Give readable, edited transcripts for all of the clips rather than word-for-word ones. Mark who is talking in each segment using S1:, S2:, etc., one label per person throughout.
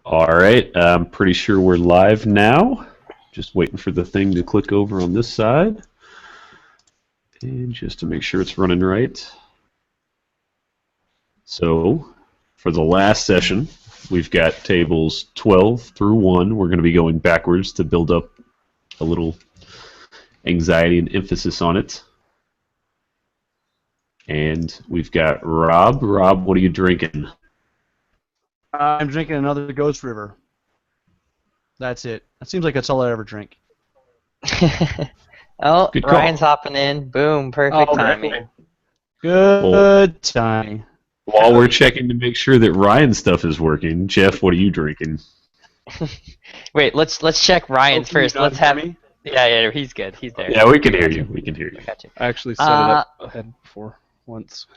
S1: All right, I'm pretty sure we're live now. Just waiting for the thing to click over on this side. And just to make sure it's running right. So, for the last session, we've got tables 12 through 1. We're going to be going backwards to build up a little anxiety and emphasis on it. And we've got Rob. Rob, what are you drinking?
S2: I'm drinking another Ghost River. That's it. That seems like that's all I ever drink.
S3: Oh,
S1: Good call.
S3: Ryan's hopping in. Boom, perfect timing.
S2: Good timing.
S1: While we're checking to make sure that Ryan's stuff is working, Jeff, what are you drinking?
S3: Wait, let's check Ryan's first. Let's have
S2: me.
S3: Yeah, he's good. He's there.
S1: Yeah, we can hear you. We can hear you.
S3: I got you.
S2: I actually set it up ahead before once.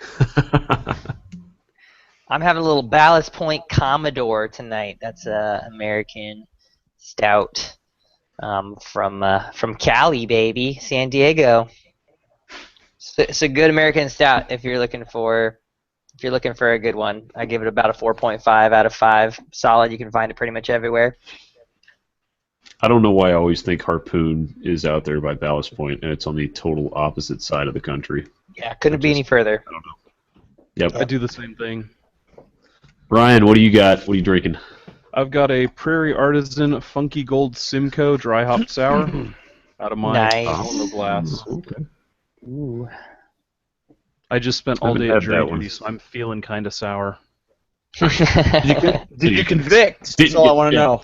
S3: I'm having a little Ballast Point Commodore tonight. That's a American stout from Cali, baby, San Diego. It's a good American stout if you're looking for a good one. I give it about a 4.5 out of 5. Solid. You can find it pretty much everywhere.
S1: I don't know why I always think Harpoon is out there by Ballast Point, and it's on the total opposite side of the country.
S3: Yeah, couldn't be any further.
S1: I don't know. Yep.
S2: I do the same thing.
S1: Ryan, what do you got? What are you drinking?
S2: I've got a Prairie Artisan Funky Gold Simcoe dry hop sour out of my
S3: Nice.
S2: glass.
S1: Okay.
S3: Ooh.
S2: I just spent
S1: I
S2: all
S1: haven't
S2: day at
S1: had that
S2: jury
S1: one.
S2: duty, so I'm feeling kind of sour.
S4: Did you convict? That's
S1: Did
S4: all I
S1: you-
S4: want to
S1: yeah.
S4: know.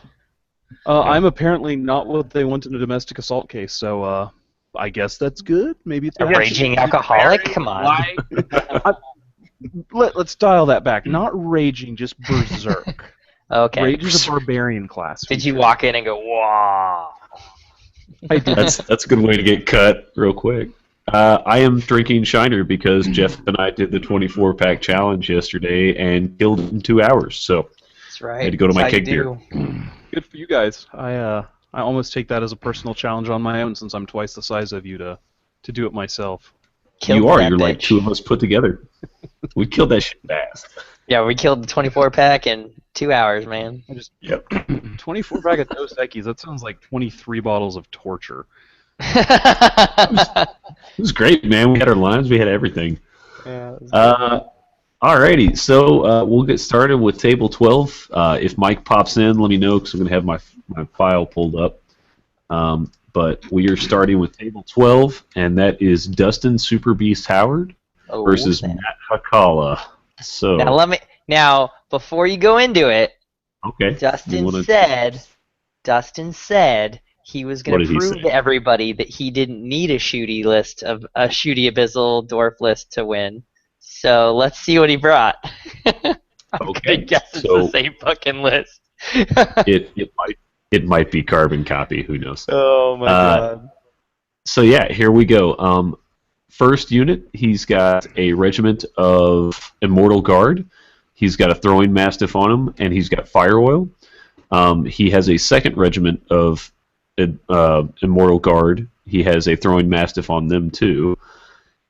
S2: I'm apparently not what they want in a domestic assault case, so I guess that's good. Maybe it's
S3: A raging alcoholic? Come on.
S4: Why?
S2: Let's dial that back. Not raging, just berserk.
S3: Okay.
S2: Rage is a barbarian class.
S3: Did you walk in and go, wow?
S2: I did.
S1: That's a good way to get cut real quick. I am drinking Shiner because Jeff and I did the 24-pack challenge yesterday and killed it in 2 hours. So
S3: That's right.
S1: I had to go to my
S3: That's how
S1: keg
S3: you
S1: beer.
S3: do.
S2: Good for you guys. I almost take that as a personal challenge on my own since I'm twice the size of you to do it myself.
S3: Killed
S1: You are.
S3: that
S1: You're like
S3: bitch.
S1: two of us put together. We killed that shit fast.
S3: Yeah, we killed the 24-pack in 2 hours, man.
S1: Yep.
S2: 24 pack of Dos Equis. That sounds like 23 bottles of torture.
S1: It was great, man. We had our lines. We had everything. Alrighty, so we'll get started with table 12. If Mike pops in, let me know because I'm going to have my file pulled up. But we are starting with table 12, and that is Dustin Super Beast Howard
S3: Oh,
S1: versus
S3: snap.
S1: Matt Hakala. So,
S3: Now, before you go into it,
S1: okay.
S3: Dustin said he was going
S1: What
S3: to
S1: did he
S3: prove
S1: say?
S3: to everybody that he didn't need a shooty abyssal dwarf list to win. So let's see what he brought. I'm
S1: Okay,
S3: gonna guess it's
S1: so-
S3: the same fucking list.
S1: It might be carbon copy. Who knows?
S3: Oh my god.
S1: So yeah, here we go. First unit, he's got a regiment of Immortal Guard. He's got a throwing mastiff on him, and he's got fire oil. He has a second regiment of Immortal Guard. He has a throwing mastiff on them too.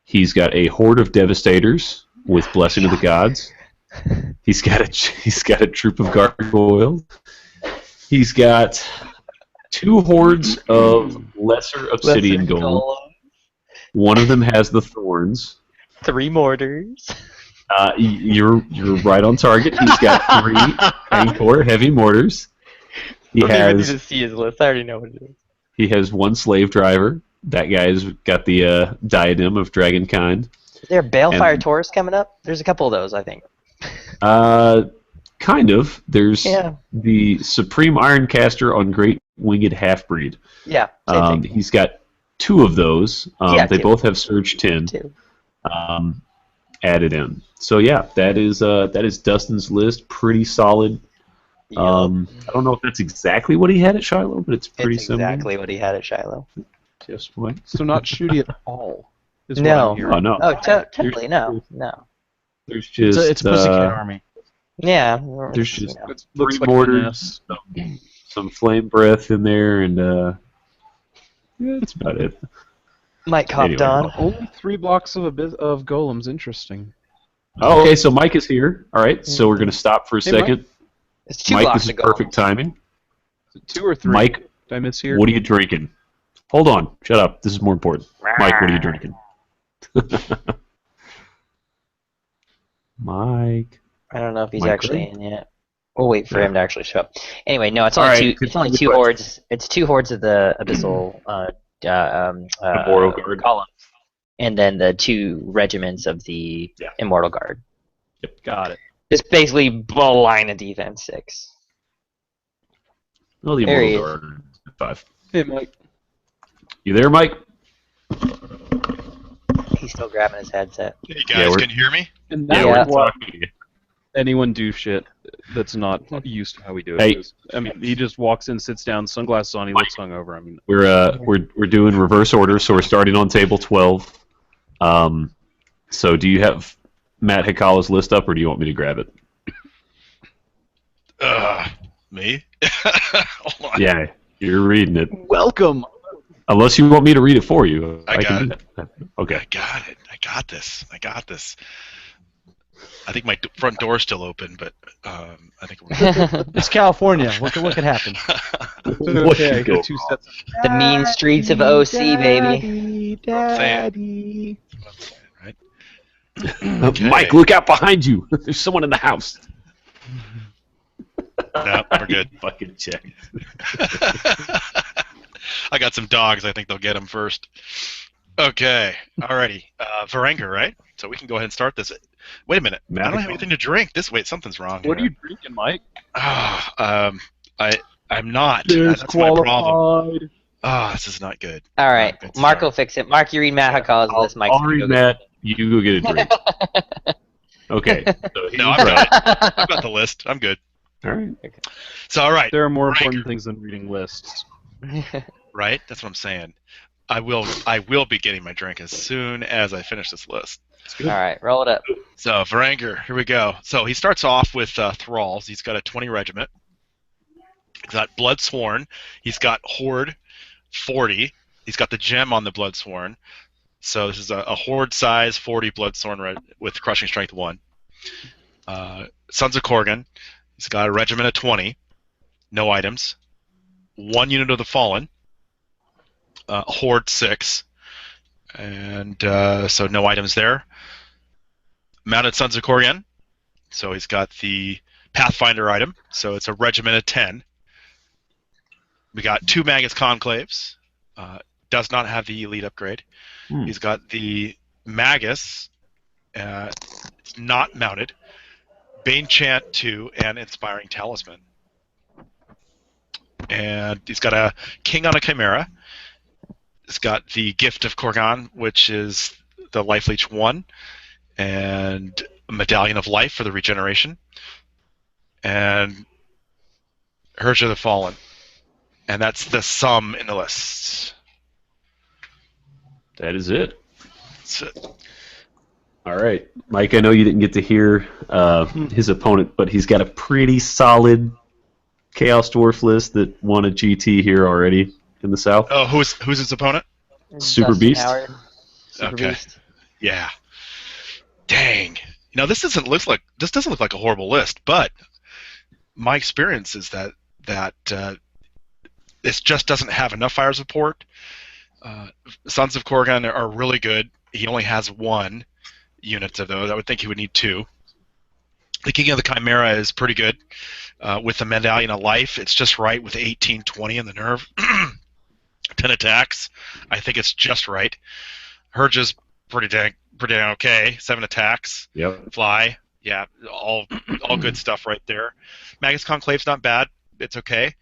S1: He's got a horde of Devastators with Blessing of the Gods. He's got a troop of gargoyles. He's got 2 hordes of lesser obsidian golem. One of them has the thorns.
S3: 3 mortars.
S1: You're right on target. He's got 3 Angkor heavy mortars. He
S3: I don't even need
S1: has
S3: to see his list. I already know what it is.
S1: 1 slave driver. That guy's got the diadem of dragonkind.
S3: Is there a Balefire
S1: And-
S3: Taurus coming up? There's a couple of those, I think.
S1: Kind of. There's
S3: Yeah.
S1: the Supreme Ironcaster on Great Winged Halfbreed.
S3: Yeah, same thing.
S1: He's got 2 of those.
S3: Yeah,
S1: they
S3: 2.
S1: both have Surge 10
S3: Too.
S1: added in. So yeah, that is Dustin's list. Pretty solid.
S3: Yep.
S1: I don't know if that's exactly what he had at Shiloh, but it's pretty
S3: It's
S1: similar.
S3: exactly what he had at Shiloh.
S1: Just what?
S2: So not shooty at all. Is
S3: No.
S2: What I'm hearing.
S1: Oh no.
S3: Oh, totally, no.
S1: There's
S2: It's
S1: just
S2: a pussycat army.
S3: Yeah.
S1: there's just
S3: you know.
S2: It looks
S1: 3
S2: like
S1: mortars, some flame breath in there, and yeah, that's about it.
S3: Mike hopped
S1: Anyway.
S3: on.
S2: Only 3 blocks of golems. Interesting.
S1: Oh, okay, so Mike is here. All right, so we're going to stop for a
S2: Hey, Mike.
S1: second.
S3: It's 2
S1: Mike,
S3: blocks
S1: this is
S3: to go.
S1: perfect timing.
S2: Is it 2 or 3?
S1: Mike,
S2: Did I miss here?
S1: what are you drinking? Hold on. Shut up. This is more important. Mike, what are you drinking? Mike.
S3: I don't know if he's
S1: Mike
S3: actually
S1: Gray?
S3: in yet. We'll wait for
S1: Yeah.
S3: him to actually show up. Anyway, no, it's
S1: All
S3: only
S1: right,
S3: two. It's only
S1: continue
S3: 2
S1: the
S3: hordes. It's 2 hordes of the abyssal
S1: Immortal Guard.
S3: columns, and then the 2 regiments of the immortal guard.
S1: Yep.
S2: Got it.
S3: It's basically a line of defense 6.
S1: Oh, the
S3: There he
S1: Immortal
S3: is.
S1: Guard. 5.
S2: Hey, Mike.
S1: You there, Mike?
S3: He's still grabbing his headset.
S5: Hey guys,
S1: we're-
S5: can you hear me?
S2: And
S1: Yeah,
S2: that's
S1: we're
S2: why
S1: talking to you.
S2: anyone do shit that's not used to how we do it.
S1: Hey.
S2: 'Cause, I mean, he just walks in, sits down, sunglasses on, he looks hungover. I mean,
S1: We're doing reverse order, so we're starting on table 12. So do you have Matt Hikala's list up, or do you want me to grab it?
S5: Me? Hold on.
S1: Yeah, you're reading it.
S2: welcome.
S1: Unless you want me to read it for you,
S5: I got
S1: can
S5: it.
S1: do that. Okay.
S5: I got it. I got this. I got this. I think my front door's still open, but I think we're
S4: It's California. What could happen?
S1: What
S2: Okay,
S1: could go
S2: 2
S1: wrong?
S2: sets.
S3: The mean streets of OC, baby.
S4: Daddy.
S5: right? Okay.
S1: Mike, look out behind you. There's someone in the house.
S5: No, we're good.
S1: Fucking check.
S5: I got some dogs. I think they'll get them first. Okay. Alrighty. Varenga, right? So we can go ahead and start this. Wait a minute. I don't have anything to drink. Something's wrong
S2: What are
S5: here.
S2: you drinking, Mike?
S5: I'm not. That's my problem. This is not good.
S3: All right,
S5: Good
S3: Mark
S5: start.
S3: will fix it. Mark, you read Matt Hikala's list. Mike's
S1: I'll
S3: gonna
S1: read
S3: go
S1: Matt. You go get a drink. Okay. So
S5: No,
S1: he's
S5: I'm
S1: right.
S5: good. I've got the list. I'm good.
S1: All right.
S5: So, all right.
S2: There are more
S5: Ranker.
S2: important things than reading lists.
S5: Right? That's what I'm saying. I will be getting my drink as soon as I finish this list.
S3: All right, roll it up.
S5: So, Varangur, here we go. So, he starts off with Thralls. He's got a 20 regiment. He's got Bloodsworn. He's got Horde 40. He's got the gem on the Bloodsworn. So, this is a Horde size 40 Bloodsworn with Crushing Strength 1. Sons of Korgan. He's got a regiment of 20. No items. 1 unit of the Fallen. Horde 6. And so no items there. Mounted Sons of Korgan. So he's got the Pathfinder item. So it's a regiment of 10. We got 2 Magus Conclaves. Does not have the elite upgrade. He's got the Magus. It's not mounted. Bane Chant 2 and Inspiring Talisman. And he's got a King on a Chimera. He's got the Gift of Korgan, which is the Life Leech 1, and a Medallion of Life for the regeneration, and Urge of the Fallen. And that's the sum in the list.
S1: That is it.
S5: That's it.
S1: All right, Mike. I know you didn't get to hear his opponent, but he's got a pretty solid Chaos Dwarf list that won a GT here already in the South.
S5: Oh, who's his opponent?
S1: Super
S3: Dustin
S1: Beast?
S3: Howard. Super
S5: Okay.
S3: Beast.
S5: Yeah. Dang. You know, this doesn't look like a horrible list, but my experience is that this just doesn't have enough fire support. Sons of Korgan are really good. He only has 1 unit of those. I would think he would need 2. The King of the Chimera is pretty good with the Medallion of Life. It's just right with 18, 20 in the nerve. 10 attacks. I think it's just right. Hurge is pretty dang okay. 7 attacks.
S1: Yep.
S5: Fly. Yeah, all good stuff right there. Magus Conclave's not bad. It's okay.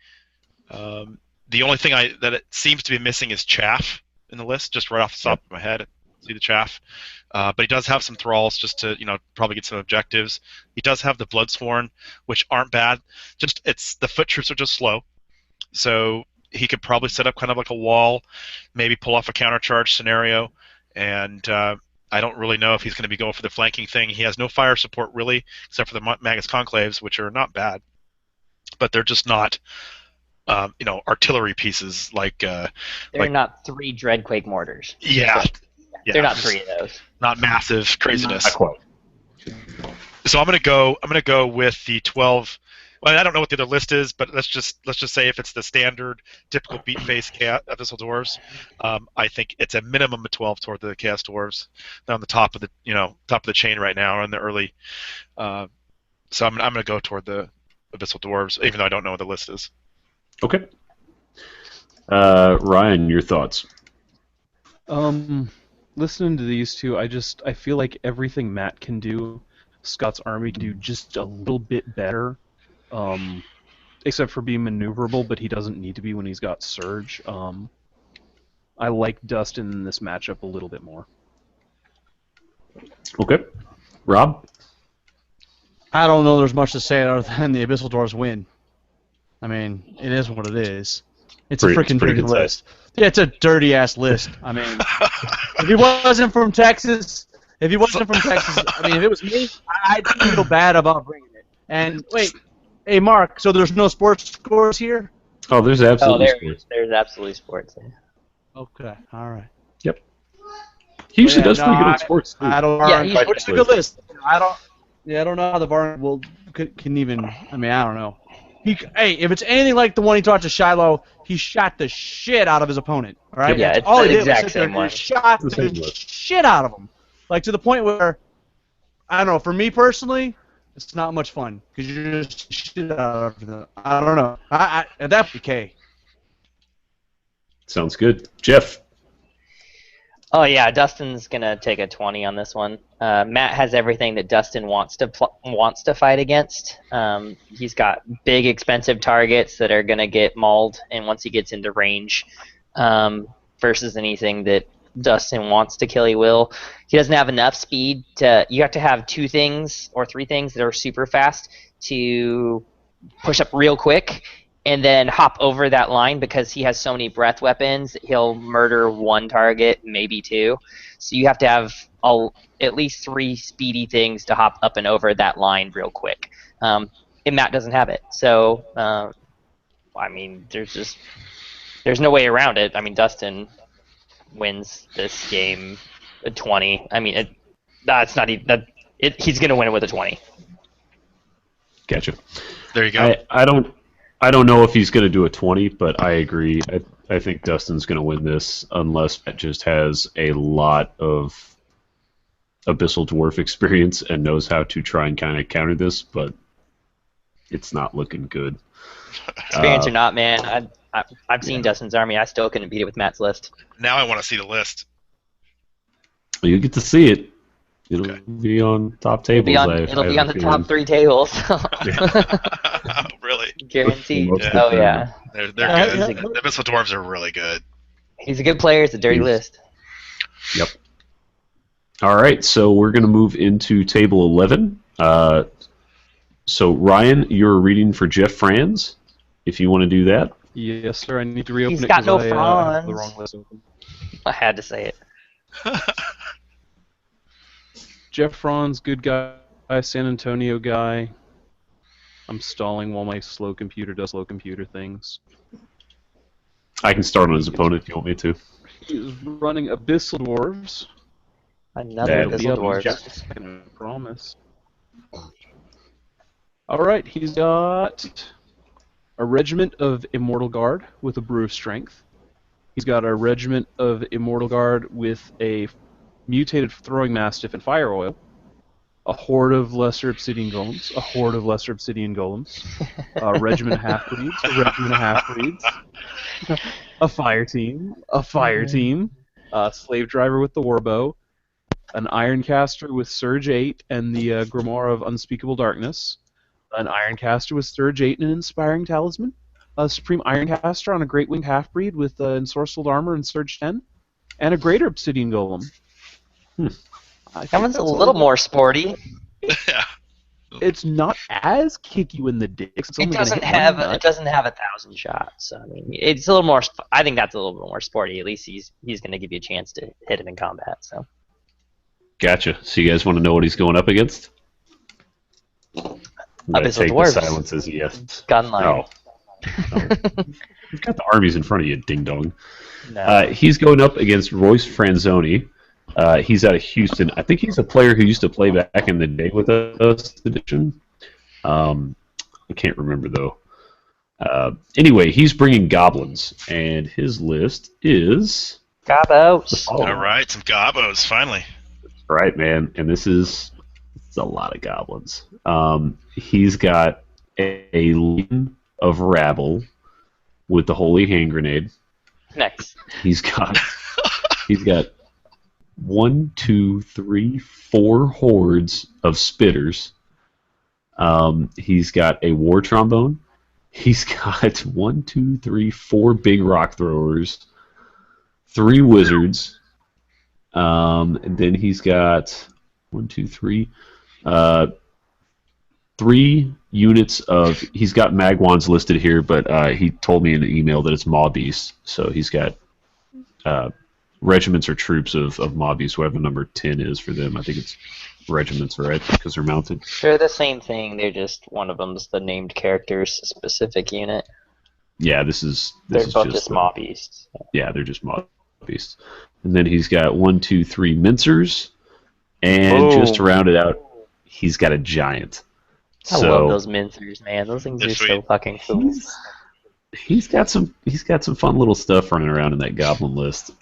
S5: The only thing that it seems to be missing is Chaff in the list, just right off the top of my head. See the Chaff. But he does have some Thralls just to, probably get some objectives. He does have the Bloodsworn, which aren't bad. Just the foot troops are just slow. So he could probably set up kind of like a wall, maybe pull off a countercharge scenario, and I don't really know if he's going to be going for the flanking thing. He has no fire support really, except for the Magus Conclaves, which are not bad, but they're just not, artillery pieces like.
S3: They're
S5: like,
S3: not 3 Dreadquake mortars.
S5: Yeah.
S3: So,
S5: Yeah,
S3: they're not 3 of those.
S5: Not massive craziness.
S1: Not quite.
S5: So I'm gonna go with the 12 Well, I don't know what the other list is, but let's just say if it's the standard typical beat face Abyssal Dwarves, I think it's a minimum of 12 toward the Chaos Dwarves. They're on the top of the chain right now, or in the early. So I'm going to go toward the Abyssal Dwarves, even though I don't know what the list is.
S1: Okay. Ryan, your thoughts?
S2: Listening to these two, I feel like everything Matt can do, Scott's army can do just a little bit better. Except for being maneuverable, but he doesn't need to be when he's got Surge. I like Dustin in this matchup a little bit more.
S1: Okay. Rob?
S4: I don't know there's much to say other than the Abyssal Dwarves win. I mean, it is what it is. It's a freaking dirty list. Yeah, it's a dirty-ass list. I mean, if he wasn't from Texas, I mean, if it was me, I'd feel bad about bringing it. And, wait. Hey, Mark, so there's no sports scores here?
S1: Oh, there's absolutely sports.
S3: There's absolutely sports. Yeah.
S4: Okay, all right.
S1: Yep. He usually does pretty good at sports, too.
S4: I don't.
S3: Yeah,
S4: it's a good list. I don't know how the Varn can even. I mean, I don't know. Hey, if it's anything like the one he taught to Shiloh, he shot the shit out of his opponent. All right.
S3: Yeah, it's
S4: all
S3: the
S4: he did was
S3: exact
S4: sit there
S3: same one.
S4: and shot the shit out of him, like to the point where, I don't know. For me personally, it's not much fun because you're just shit out of them. I don't know. At that PK.
S1: Sounds good. Jeff?
S3: Oh yeah, Dustin's gonna take a 20 on this one. Matt has everything that Dustin wants to fight against. He's got big, expensive targets that are gonna get mauled, and once he gets into range, versus anything that Dustin wants to kill, he will. He doesn't have enough speed to. You have to have 2 things or 3 things that are super fast to push up real quick and then hop over that line, because he has so many breath weapons. He'll murder 1 target, maybe 2. So you have to have at least 3 speedy things to hop up and over that line real quick. And Matt doesn't have it. So, I mean, there's no way around it. I mean, Dustin wins this game a 20. I mean, that's not even he's going to win it with a 20.
S1: Gotcha.
S5: There you go.
S1: I don't know if he's going to do a 20, but I agree. I think Dustin's going to win this unless Matt just has a lot of Abyssal Dwarf experience and knows how to try and kind of counter this, but it's not looking good.
S3: Experience or not, man, I've seen Dustin's army. I still couldn't beat it with Matt's list.
S5: Now I want to see the list.
S1: You get to see it. It'll be on top tables.
S3: It'll be on the top 3 tables.
S5: Really?
S3: Guaranteed.
S1: Yeah.
S3: Oh yeah.
S5: They're good. The Abyssal Dwarves are really good.
S3: He's a good player. It's a dirty list.
S1: Yep. All right, so we're going to move into table 11. So Ryan, you're reading for Jeff Franz, if you want to do that.
S2: Yes, sir. I need to reopen
S3: He's
S2: it
S3: got
S2: because
S3: no
S2: I have
S3: Franz.
S2: the wrong list open.
S3: I had to say it.
S2: Jeff Franz, good guy, San Antonio guy. I'm stalling while my slow computer does slow computer things.
S1: I can start on his opponent if you want me to.
S2: He's running Abyssal Dwarves.
S3: Another
S1: That'll
S2: be
S3: Abyssal
S2: up in
S3: Dwarves.
S2: just a second, I promise. Alright, he's got a regiment of Immortal Guard with a Brew of Strength. He's got a regiment of Immortal Guard with a mutated Throwing Mastiff and Fire Oil, a horde of Lesser Obsidian Golems, a horde of Lesser Obsidian Golems, a regiment of Half-Breeds, a regiment of Half-Breeds, a fire team, a Slave Driver with the Warbow, an Ironcaster with Surge 8 and the Grimoire of Unspeakable Darkness, an Ironcaster with Surge 8 and an Inspiring Talisman, a Supreme Ironcaster on a Great Winged Half-Breed with Ensorcelled Armor and Surge 10, and a Greater Obsidian Golem.
S3: That one's a little more sporty.
S5: Yeah.
S2: It's not as kick you in the dicks. It's
S3: It
S2: only gonna
S3: doesn't
S2: hit
S3: have
S2: one nut.
S3: it doesn't have 1,000 shots. So, I mean, it's a little more. I think that's a little bit more sporty. At least he's going to give you a chance to hit him in combat. So.
S1: Gotcha. So you guys want to know what he's going up against? I'm gonna
S3: Abyssal
S1: take
S3: Dwarves.
S1: the silence as a yes.
S3: Gunline.
S1: No. You've got the armies in front of you, ding dong.
S3: No.
S1: He's going up against Royce Franzoni. He's out of Houston. I think he's a player who used to play back in the day with us. Edition. I can't remember though. Anyway, he's bringing goblins, and his list is
S3: Gabos.
S1: oh,
S5: All right, some gobos finally.
S1: right, man. And it's a lot of goblins. He's got a legion of rabble with the holy hand grenade.
S3: Nice.
S1: He's got 1, 2, 3, 4 hordes of spitters. He's got a war trombone. He's got 1, 2, 3, 4 big rock throwers, 3 wizards. And then he's got 1, 2, 3, 3 units of. He's got Magwans listed here, but he told me in the email that it's Maw Beasts. So he's got regiments or troops of Maw Beasts, whatever number 10 is for them. I think it's regiments, right? Because they're mounted.
S3: They're the same thing. They're just one of them's the named character's specific unit.
S1: Yeah, this is
S3: both just Maw Beasts.
S1: Yeah, they're just Maw Beasts. And then he's got 1, 2, 3 mincers, and just to round it out, he's got a giant.
S3: I love those mincers, man. Those things are so fucking cool.
S1: He's got some fun little stuff running around in that goblin list.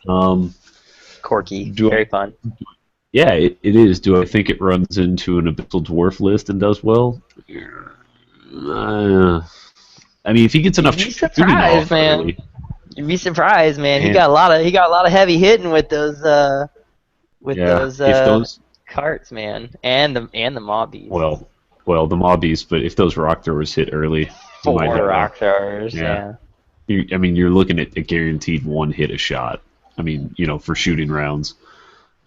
S3: Quirky, very fun.
S1: Yeah, it is. Do I think it runs into an Abyssal Dwarf list and does well? I mean, if he gets enough,
S3: you'd be surprised, man.
S1: Early,
S3: you'd be surprised, man. He got a lot of heavy hitting with those carts, man, and the Maw Beasts.
S1: Well, the Maw Beasts, but if those rock throwers hit early,
S3: 4 rock throwers, yeah.
S1: You're looking at a guaranteed 1 hit a shot. I mean, for shooting rounds,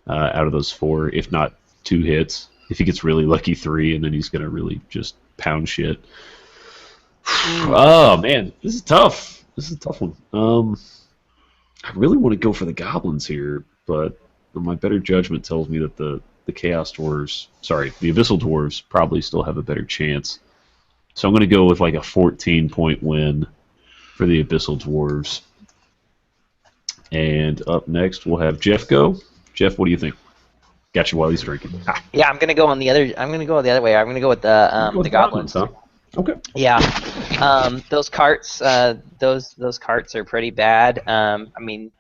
S1: out of those 4, if not 2 hits. If he gets really lucky, 3, and then he's gonna really just pound shit. Oh man, this is tough. This is a tough one. I really want to go for the goblins here, but my better judgment tells me that the Chaos Dwarves, the Abyssal Dwarves probably still have a better chance. So I'm going to go with like a 14-point win for the Abyssal Dwarves. And up next we'll have Jeff go. Jeff, what do you think? Got you while he's drinking.
S3: Yeah, I'm gonna go the other way. I'm gonna go with the goblins.
S1: Huh? Okay.
S3: Yeah, those carts are pretty bad. I mean,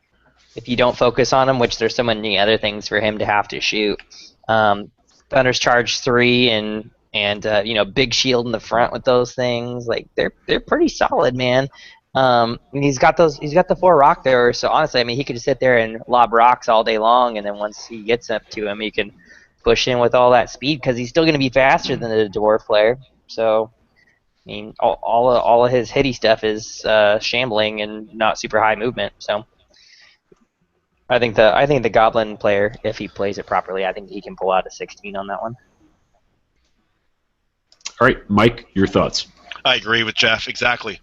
S3: if you don't focus on them, which there's so many other things for him to have to shoot. Thunder's Charge 3 and big shield in the front with those things. Like they're pretty solid, man. And he's got the 4 rock throwers. So honestly, I mean, he could just sit there and lob rocks all day long, and then once he gets up to him, he can push in with all that speed because he's still going to be faster than the dwarf player. So. I mean, all of his hitty stuff is shambling and not super high movement. So, I think the Goblin player, if he plays it properly, I think he can pull out a 16 on that one.
S1: All right, Mike, your thoughts?
S5: I agree with Jeff exactly.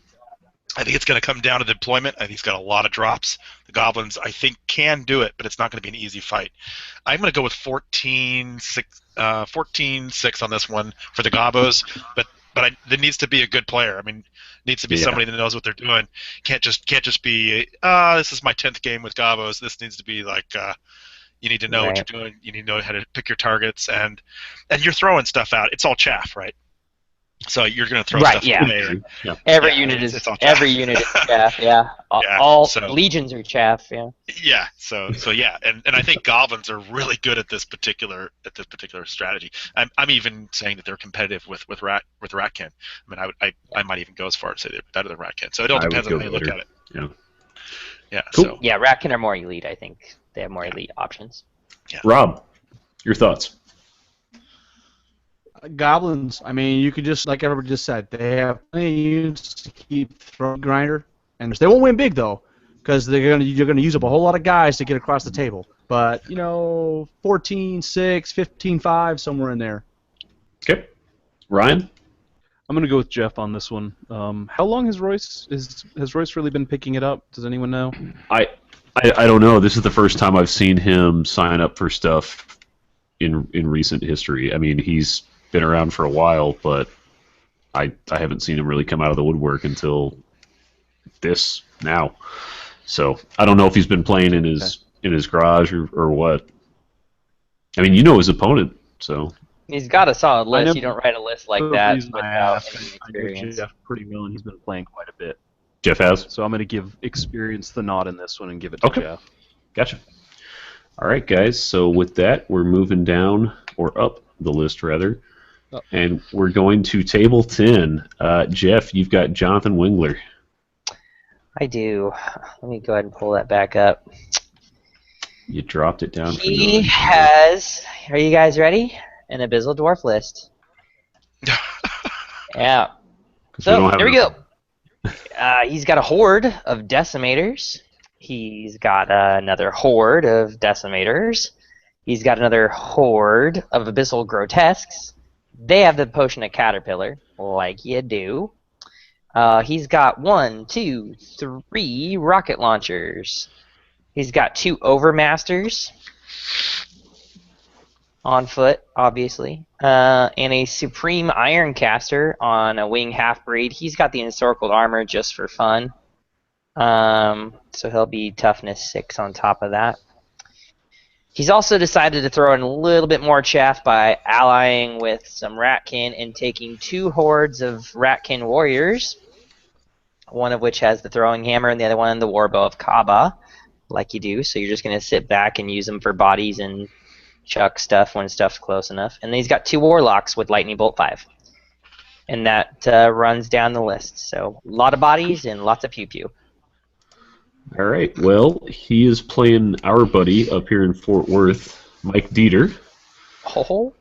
S5: I think it's going to come down to deployment. I think he's got a lot of drops. The Goblins, I think, can do it, but it's not going to be an easy fight. I'm going to go with 14-6 on this one for the Gobos, but there needs to be a good player. I mean, needs to be somebody that knows what they're doing. Can't just be, this is my 10th game with Gobos. This needs to be like, you need to know what you're doing. You need to know how to pick your targets, and you're throwing stuff out. It's all chaff, right? So you're going to throw stuff away.
S3: Yeah. Every unit is chaff. Yeah. All legions are chaff. Yeah.
S5: Yeah. So yeah, and I think goblins are really good at this particular strategy. I'm even saying that they're competitive with Ratkin. I mean, I might even go as far as say they're better than Ratkin. So it all depends on how you look at it.
S1: Yeah.
S5: Yeah.
S1: Cool.
S5: So
S3: yeah, Ratkin are more elite. I think they have more elite options.
S5: Yeah.
S1: Rob, your thoughts?
S4: Goblins, I mean, you could just, like everybody just said, they have plenty of units to keep throwing grinder, and they won't win big though, because you're gonna use up a whole lot of guys to get across the table. But 14-6, 15-5, somewhere in there.
S1: Okay, Ryan.
S2: I'm gonna go with Jeff on this one. How long has Royce really been picking it up? Does anyone know?
S1: I don't know. This is the first time I've seen him sign up for stuff in recent history. I mean, he's been around for a while, but I haven't seen him really come out of the woodwork until this now. So I don't know if he's been playing in his garage or what. I mean, his opponent, so
S3: He's got a solid
S2: I
S3: list.
S2: know
S3: You don't write a list like
S2: the
S3: that
S2: reason I
S3: without
S2: ask,
S3: any
S2: I know
S3: experience.
S2: Jeff pretty well, and he's been playing quite a bit.
S1: Jeff has.
S2: So I'm going to give experience the nod in this one and give it to
S1: Okay.
S2: Jeff.
S1: Gotcha. All right, guys. So with that, we're moving down, or up the list, rather.
S2: Up.
S1: And we're going to table 10. Jeff, you've got Jonathan Wingler.
S3: I do. Let me go ahead and pull that back up.
S1: You dropped it down for
S3: He
S1: no
S3: has. Are you guys ready? An Abyssal Dwarf list. Yeah.
S1: 'cause
S3: So,
S1: don't have
S3: here we
S1: enough.
S3: go. He's got a horde of decimators. He's got another horde of decimators. He's got another horde of abyssal grotesques. They have the potion of caterpillar, like you do. He's got 1, 2, 3 rocket launchers. He's got 2 overmasters on foot, obviously, and a supreme ironcaster on a wing half-breed. He's got the encircled armor just for fun, so he'll be toughness 6 on top of that. He's also decided to throw in a little bit more chaff by allying with some Ratkin and taking 2 hordes of Ratkin warriors, one of which has the throwing hammer and the other one the warbow of Kaba, like you do. So you're just going to sit back and use them for bodies and chuck stuff when stuff's close enough. And then he's got 2 warlocks with lightning bolt 5. And that runs down the list. So a lot of bodies and lots of pew-pew.
S1: All right. Well, he is playing our buddy up here in Fort Worth, Mike Dieter.
S3: Oh.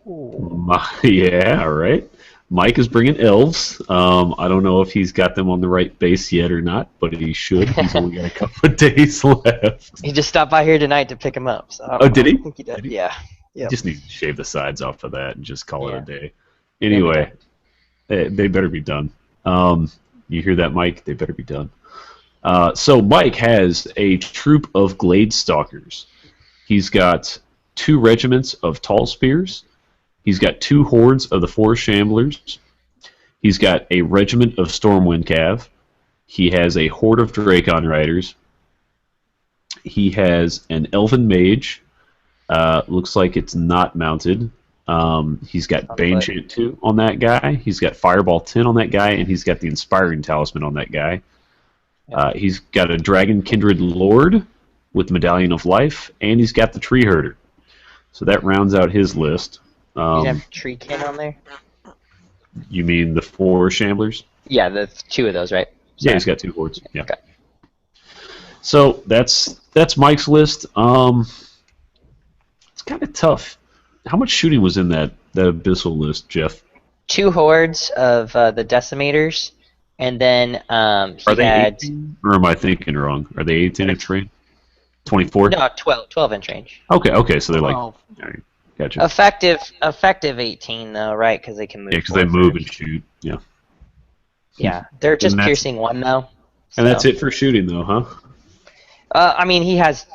S1: Yeah, all right. Mike is bringing elves. I don't know if he's got them on the right base yet or not, but he should. He's only got a couple of days left.
S3: He just stopped by here tonight to pick him up. So
S1: Oh, did he?
S3: I think he did.
S1: Did he?
S3: Yeah.
S1: You just need to shave the sides off of that and just call it
S3: Yeah.
S1: a day. Anyway, they better be done. You hear that, Mike? They better be done. So Mike has a troop of glade stalkers. He's got 2 regiments of tall spears. He's got 2 hordes of the 4 shamblers. He's got a regiment of stormwind cav. He has a horde of Drakon riders. He has an elven mage. Looks like it's not mounted. He's got Bane Chant 2 on that guy. He's got Fireball 10 on that guy, and he's got the Inspiring Talisman on that guy. He's got a Dragon Kindred Lord with Medallion of Life, and he's got the Tree Herder. So that rounds out his list.
S3: You have Treekin on there?
S1: You mean the 4 shamblers?
S3: Yeah, the 2 of those, right?
S1: Yeah, he's got 2 hordes. Yeah.
S3: Okay.
S1: So that's Mike's list. It's kind of tough. How much shooting was in that Abyssal list, Jeff?
S3: 2 hordes of the decimators, and then
S1: Are
S3: he
S1: they
S3: had
S1: 18? Or am I thinking wrong? Are they 18-inch range? 24?
S3: no 12-inch range.
S1: Okay, so they're like...
S4: Well,
S1: All right, gotcha.
S3: Effective 18 though, right? Because they can move.
S1: Yeah, because they
S3: forward
S1: move and
S3: first.
S1: shoot. Yeah.
S3: Yeah, they're just
S1: And that's-
S3: piercing 1 though.
S1: And that's
S3: so.
S1: it for shooting, though, huh?
S3: I mean, he has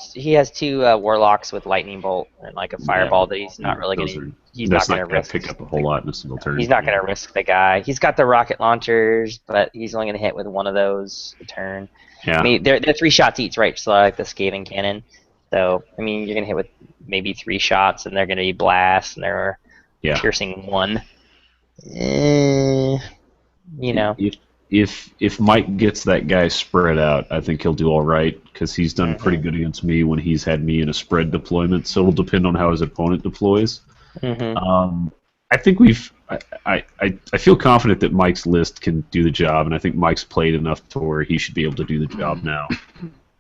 S3: 2 warlocks with lightning bolt and like a fireball that he's not really
S1: Those
S3: gonna.
S1: are-
S3: He's not
S1: that's
S3: gonna
S1: not going
S3: risk.
S1: to pick up a whole lot in a single turn.
S3: He's not gonna risk the guy. He's got the rocket launchers, but he's only gonna hit with 1 of those a turn.
S1: Yeah.
S3: I mean, they're 3 shots each, right? So like the Skaven cannon. So I mean, you're gonna hit with maybe 3 shots, and they're gonna be blasts, and they're piercing 1. You know.
S1: If Mike gets that guy spread out, I think he'll do all right because he's done pretty good against me when he's had me in a spread deployment. So it'll depend on how his opponent deploys. I think I feel confident that Mike's list can do the job, and I think Mike's played enough to where he should be able to do the job now.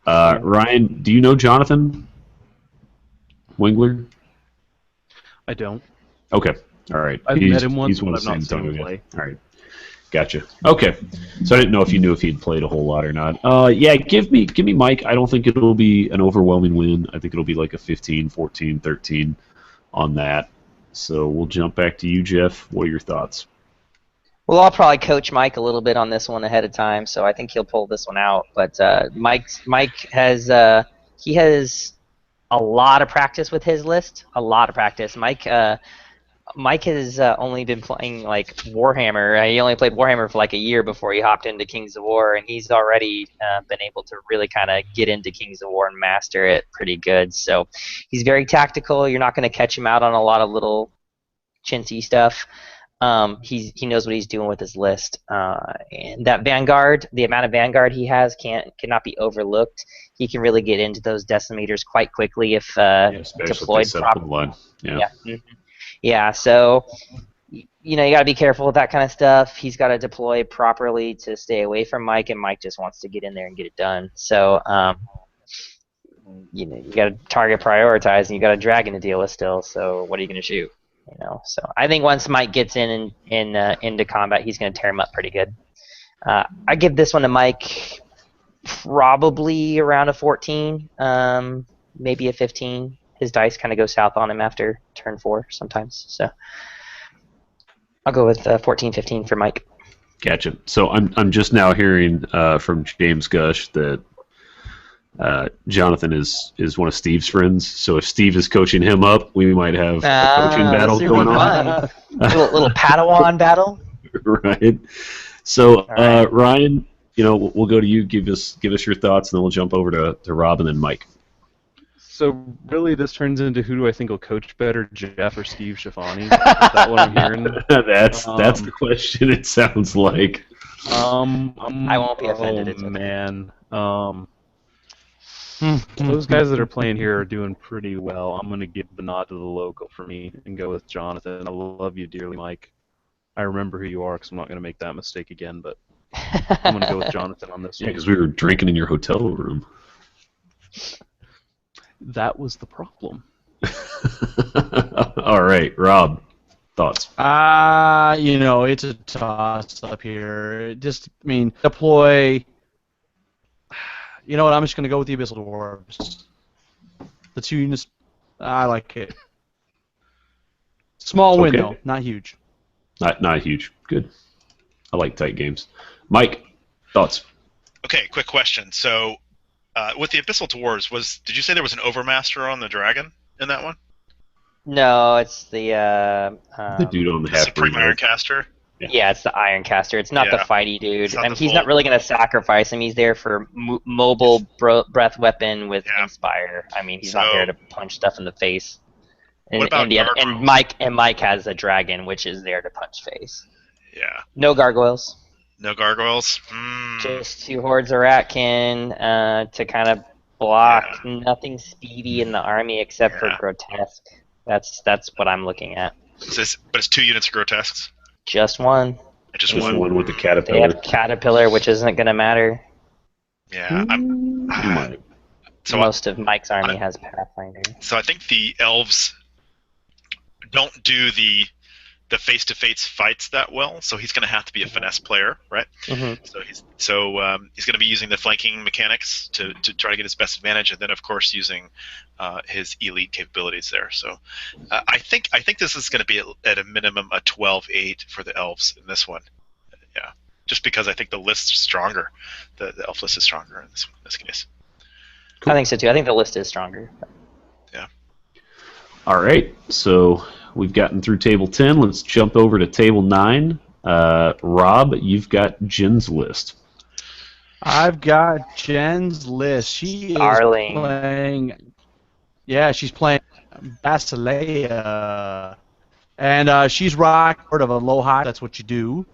S1: Ryan, do you know Jonathan Wingler?
S2: I don't.
S1: Okay, all right.
S2: I've met him once,
S1: He's one
S2: but
S1: of the
S2: I've not
S1: same
S2: seen him
S1: time.
S2: play.
S1: All right. Gotcha. Okay. So I didn't know if you knew if he'd played a whole lot or not. Yeah, give me Mike. I don't think it'll be an overwhelming win. I think it'll be like a 15, 14, 13 on that. So we'll jump back to you, Jeff. What are your thoughts?
S3: Well, I'll probably coach Mike a little bit on this one ahead of time, so I think he'll pull this one out. But Mike has he has a lot of practice with his list. A lot of practice. Mike has only been playing like Warhammer. He only played Warhammer for like a year before he hopped into Kings of War, and he's already been able to really kind of get into Kings of War and master it pretty good. So he's very tactical. You're not going to catch him out on a lot of little chintzy stuff. He knows what he's doing with his list. And that Vanguard, the amount of Vanguard he has cannot be overlooked. He can really get into those decimators quite quickly if deployed properly. Yeah. So you got to be careful with that kind of stuff. He's got to deploy properly to stay away from Mike, and Mike just wants to get in there and get it done. So you got to target prioritize, and you got a dragon to deal with still. So what are you going to shoot? So I think once Mike gets into combat, he's going to tear him up pretty good. I give this one to Mike probably around a 14, maybe a 15. His dice kind of go south on him after turn 4 sometimes. So I'll go with 14, 15 for Mike.
S1: Gotcha. So I'm just now hearing from James Gush that Jonathan is one of Steve's friends. So if Steve is coaching him up, we might have a coaching battle going on.
S3: little Padawan battle.
S1: Right. So right. Ryan, we'll go to you. Give us your thoughts, and then we'll jump over to Rob and then Mike.
S2: So really, this turns into who do I think will coach better, Jeff or Steve Schifani? Is that what I'm hearing?
S1: That's the question. It sounds like.
S3: I won't be offended.
S2: Oh man. Those guys that are playing here are doing pretty well. I'm going to give the nod to the local for me and go with Jonathan. I love you dearly, Mike. I remember who you are because I'm not going to make that mistake again, but I'm going to go with Jonathan on this one.
S1: Yeah, because we were drinking in your hotel room.
S2: That was the problem.
S1: All right, Rob, thoughts?
S4: It's a toss-up here. Deploy... You know what? I'm just going to go with the Abyssal Dwarves. The 2 units, I like it. Small win, though. Not huge.
S1: Not huge. Good. I like tight games. Mike, thoughts?
S5: Okay, quick question. So, with the Abyssal Dwarves, did you say there was an Overmaster on the dragon in that one?
S3: No, it's the
S1: dude on the
S5: Supreme Ironcaster.
S3: Yeah, it's the Ironcaster. It's not the fighty dude. And he's not really going to sacrifice him. He's there for mobile breath weapon with Inspire. I mean, he's not there to punch stuff in the face. And,
S5: what about
S3: gargoyles? And Mike has a dragon, which is there to punch face.
S5: Yeah.
S3: No gargoyles.
S5: No gargoyles?
S3: Just 2 hordes of Ratkin to kind of block. Yeah. Nothing speedy in the army except for Grotesque. That's what I'm looking at.
S5: But it's 2 units of Grotesques?
S3: Just one.
S5: Just
S1: one with the Caterpillar.
S3: They have Caterpillar, which isn't going to matter.
S5: Yeah.
S3: Most of Mike's army has Pathfinder.
S5: So I think the elves don't do the face-to-face fights that well, so he's going to have to be a finesse player, right?
S3: Mm-hmm.
S5: So he's going to be using the flanking mechanics to try to get his best advantage, and then of course using his elite capabilities there. So I think this is going to be at a minimum a 12-8 for the elves in this one. Yeah, just because I think the list's stronger, the elf list is stronger in this case.
S3: Cool. I think so too. I think the list is stronger.
S5: Yeah.
S1: All right, so we've gotten through table 10. Let's jump over to table 9. Rob, you've got Jen's list.
S4: I've got Jen's list. She is playing. Yeah, she's playing Basileia. And she's rock of a low high. That's what you do.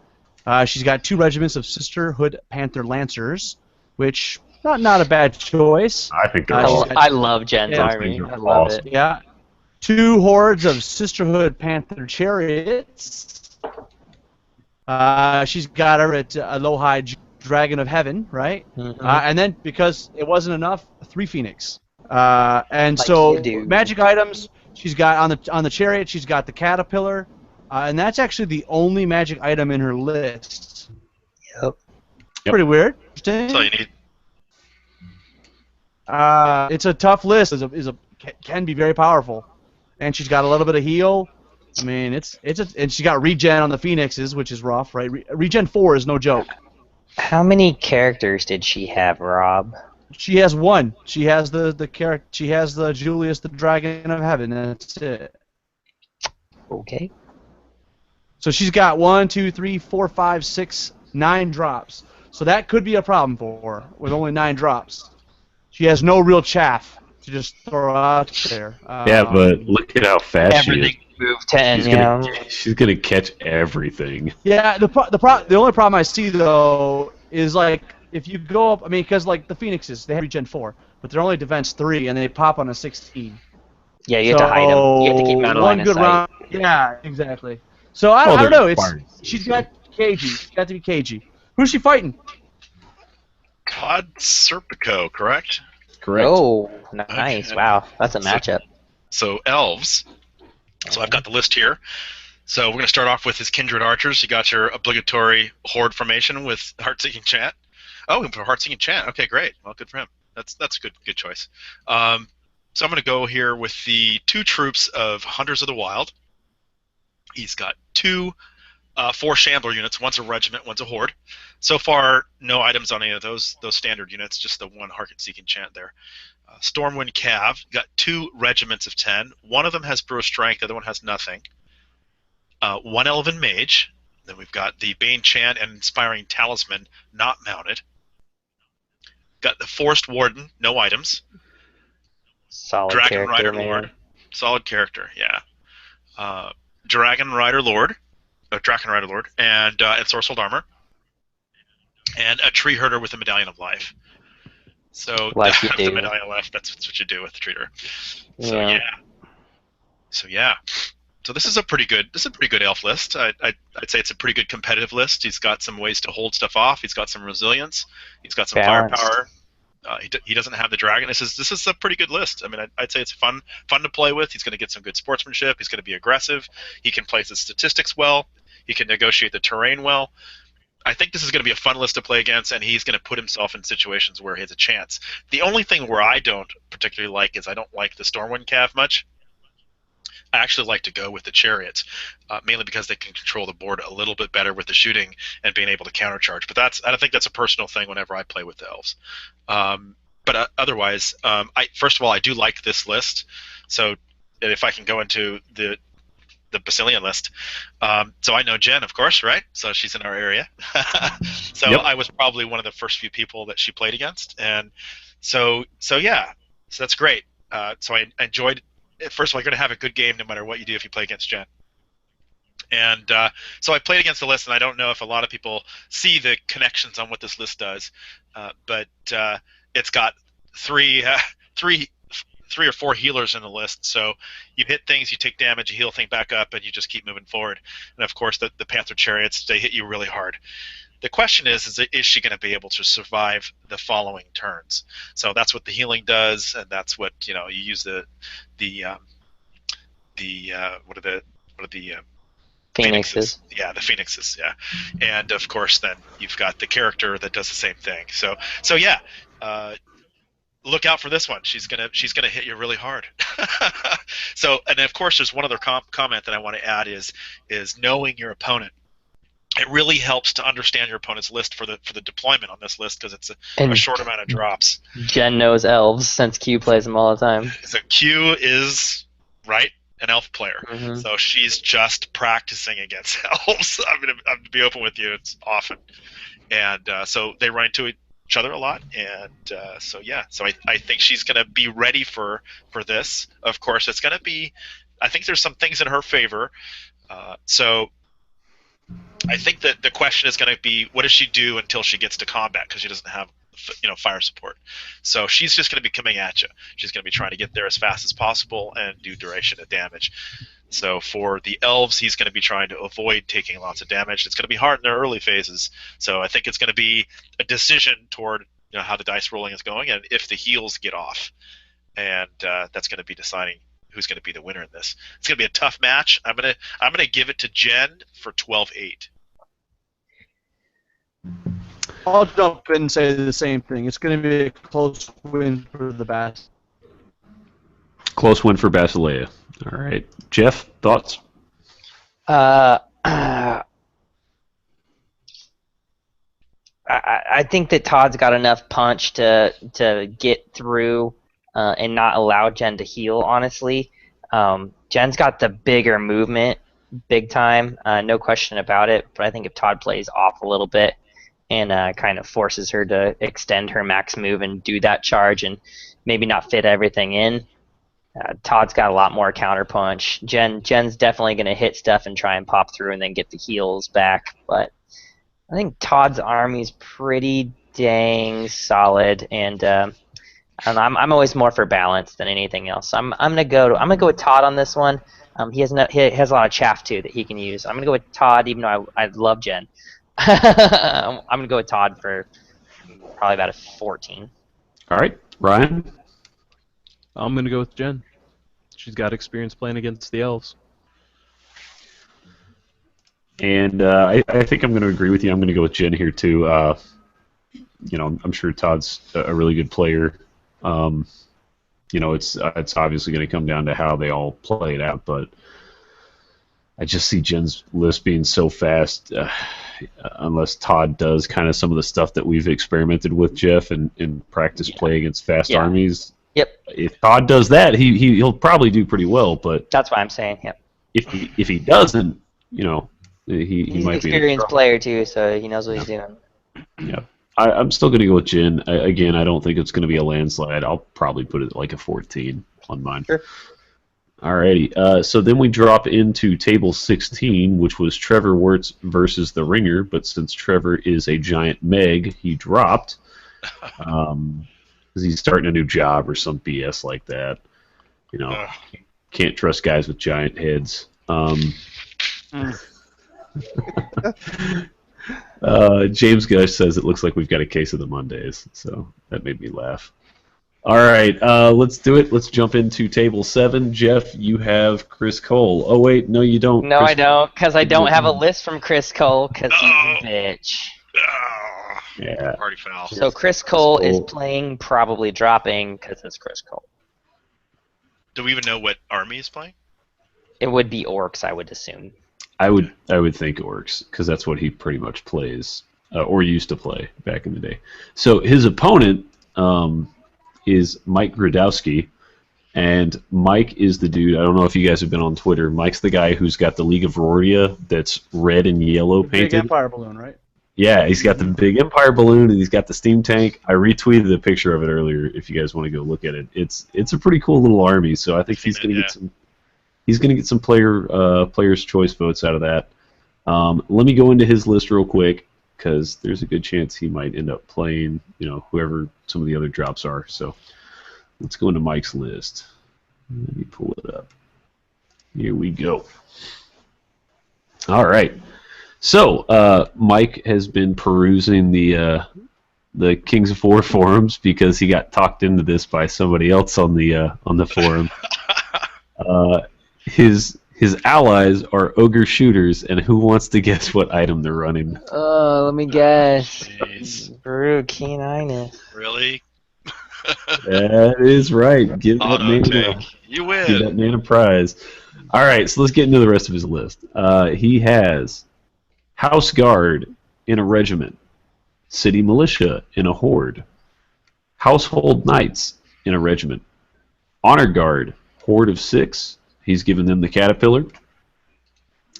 S4: She's got 2 regiments of Sisterhood Panther Lancers, which not a bad choice.
S1: I think they're
S3: I love Jen's army. I love it.
S4: Yeah. 2 hordes of Sisterhood Panther Chariots. She's got her at a low high Dragon of Heaven, right?
S3: Mm-hmm.
S4: And then because it wasn't enough, 3 Phoenix. And so magic items, she's got on the chariot. She's got the Caterpillar, and that's actually the only magic item in her list.
S3: Yep.
S4: Pretty weird.
S5: That's all you need.
S4: It's a tough list. Can be very powerful. And she's got a little bit of heal. I mean, and she's got regen on the Phoenixes, which is rough, right? Regen 4 is no joke.
S3: How many characters did she have, Rob?
S4: She has 1. She has the character. She has the Julius, the Dragon of Heaven. That's it.
S3: Okay.
S4: So she's got 1, 2, 3, 4, 5, 6, 9 drops. So that could be a problem for her with only 9 drops. She has no real chaff to just throw out there.
S1: Yeah, but look at how fast she is.
S3: Move 10,
S1: She's gonna catch everything.
S4: Yeah, the only problem I see though is like if you go up, I mean, because like the Phoenixes, they have regen 4, but they're only defense 3, and they pop on a 16.
S3: Yeah, you have to hide them. You have to keep them out of line
S4: one
S3: of
S4: good
S3: sight.
S4: round. Yeah, exactly. So I
S1: Well,
S4: don't
S1: they're
S4: know.
S1: inspired.
S4: She's got cagey. She's got to be cagey. Who's she fighting?
S5: Todd Serpico, correct?
S1: Correct.
S3: Oh, nice.
S5: Okay.
S3: Wow, that's a matchup.
S5: So elves. So I've got the list here. So we're going to start off with his kindred archers. You got your obligatory horde formation with heart-seeking chant. Oh, we put heart-seeking chant. Okay, great. Well, good for him. That's a good choice. So I'm going to go here with the 2 troops of Hunters of the Wild. He's got 4 Shambler units. One's a regiment, one's a horde. So far, no items on any of those standard units, just the 1 heart-seeking chant there. Stormwind Cav, got 2 regiments of 10. One of them has Brew of Strength, the other one has nothing. 1 Elven Mage. Then we've got the Bane Chant and Inspiring Talisman, not mounted. Got the Forest Warden, no items.
S3: Solid
S5: Dragon
S3: character,
S5: Rider
S3: man.
S5: Lord, solid character, yeah. Dragon Rider Lord, and Ensorcelled Armor. And a Tree Herder with a Medallion of Life. So
S3: Like you
S5: the
S3: do.
S5: Medallion of Life, that's what you do with the Treater. So yeah. So this is a pretty good elf list. I'd say it's a pretty good competitive list. He's got some ways to hold stuff off. He's got some resilience. He's got some
S3: Balanced.
S5: firepower. He doesn't have the dragon. This is a pretty good list. I mean, I'd say it's fun to play with. He's going to get some good sportsmanship. He's going to be aggressive. He can play the statistics well. He can negotiate the terrain well. I think this is going to be a fun list to play against, and he's going to put himself in situations where he has a chance. The only thing where I don't particularly like is I don't like the Stormwind Cav much. I actually like to go with the Chariots, mainly because they can control the board a little bit better with the shooting and being able to countercharge. But I think that's a personal thing whenever I play with the elves. But otherwise, first of all, I do like this list. So if I can go into the Basilian list. So I know Jen, of course, right? So she's in our area. So
S1: Yep.
S5: I was probably one of the first few people that she played against. And so yeah, so that's great. So I enjoyed. First of all, you're going to have a good game no matter what you do if you play against Jen. And so I played against the list, and I don't know if a lot of people see the connections on what this list does, but it's got three or four healers in the list. So you hit things, you take damage, you heal things back up, and you just keep moving forward. And of course, the Panther Chariots, they hit you really hard. The question is she going to be able to survive the following turns? So that's what the healing does, and that's what you use what are the
S3: Phoenixes.
S5: Yeah, the Phoenixes. Yeah, and of course, then you've got the character that does the same thing. So yeah, look out for this one. She's gonna hit you really hard. So, and of course, there's one other comment that I want to add is knowing your opponent. It really helps to understand your opponent's list for the deployment on this list because it's a short amount of drops.
S3: Jen knows elves since Q plays them all the time.
S5: So Q is an elf player.
S3: Mm-hmm.
S5: So she's just practicing against elves. I'm gonna be open with you. It's often, and so they run into each other a lot. And so I think she's gonna be ready for this. Of course, it's gonna be. I think there's some things in her favor. So I think that the question is going to be, what does she do until she gets to combat? Because she doesn't have, fire support. So she's just going to be coming at you. She's going to be trying to get there as fast as possible and do duration of damage. So for the elves, he's going to be trying to avoid taking lots of damage. It's going to be hard in their early phases. So I think it's going to be a decision toward how the dice rolling is going and if the heals get off. And that's going to be deciding who's going to be the winner in this. It's going to be a tough match. I'm gonna give it to Jen for 12-8.
S4: I'll jump in and say the same thing. It's going to be a close win for the Bass.
S1: Close win for Basileia. All right, Jeff, thoughts?
S3: I think that Todd's got enough punch to get through and not allow Jen to heal, honestly. Jen's got the bigger movement, big time, no question about it. But I think if Todd plays off a little bit and kind of forces her to extend her max move and do that charge and maybe not fit everything in, Todd's got a lot more counterpunch. Jen's definitely going to hit stuff and try and pop through and then get the heals back. But I think Todd's army's pretty dang solid, and I don't know, I'm always more for balance than anything else. I'm gonna go with Todd on this one. He has a lot of chaff too that he can use. I'm gonna go with Todd, even though I love Jen. I'm gonna go with Todd for probably about a 14.
S1: All right, Ryan.
S2: I'm gonna go with Jen. She's got experience playing against the elves.
S1: And I think I'm going to agree with you. I'm going to go with Jen here too. I'm sure Todd's a really good player. It's obviously going to come down to how they all play it out, but I just see Jen's list being so fast. Unless Todd does kind of some of the stuff that we've experimented with, Jeff, and practice play against fast armies.
S3: Yep.
S1: If Todd does that, he'll probably do pretty well. But
S3: that's why I'm saying. Yep.
S1: If he doesn't, he
S3: he's
S1: might
S3: an experienced player too, so he knows what he's doing.
S1: Yeah. I'm still going to go with Jen. Again, I don't think it's going to be a landslide. I'll probably put it like a 14 on mine.
S3: Sure.
S1: Alrighty. So then we drop into table 16, which was Trevor Wirtz versus the Ringer. But since Trevor is a giant Meg, he dropped because he's starting a new job or some BS like that. Can't trust guys with giant heads. James Gush says it looks like we've got a case of the Mondays, so that made me laugh. All right, let's do it. Let's jump into table 7. Jeff, you have Chris Cole. Oh wait, no, you don't.
S3: No,
S1: Chris
S3: I don't, because I don't have a list from Chris Cole, because he's a bitch.
S1: Yeah.
S5: Party foul.
S3: So Chris Cole is playing, probably dropping, because it's Chris Cole.
S5: Do we even know what army is playing?
S3: It would be Orcs, I would assume.
S1: I would think Orcs, because that's what he pretty much plays, or used to play back in the day. So his opponent is Mike Gradowski, and Mike is the dude. I don't know if you guys have been on Twitter. Mike's the guy who's got the League of Roria that's red and yellow painted.
S4: Big Empire balloon, right?
S1: Yeah, he's got the big Empire balloon, and he's got the steam tank. I retweeted a picture of it earlier. If you guys want to go look at it, it's a pretty cool little army. So I think he's going to get some. He's going to get some players' choice votes out of that. Let me go into his list real quick, because there's a good chance he might end up playing, whoever some of the other drops are. So let's go into Mike's list. Let me pull it up. Here we go. All right. So Mike has been perusing the Kings of War forums because he got talked into this by somebody else on the forum. His allies are ogre shooters, and who wants to guess what item they're running?
S3: Let me guess.
S5: Jeez.
S3: Brew Keen Highness.
S5: Really?
S1: That is right. Give that
S5: Auto
S1: man
S5: take. You
S1: give that
S5: win.
S1: man a prize. All right, so let's get into the rest of his list. He has House Guard in a regiment, City Militia in a horde, Household Knights in a regiment, Honor Guard, horde of 6. He's given them the Caterpillar.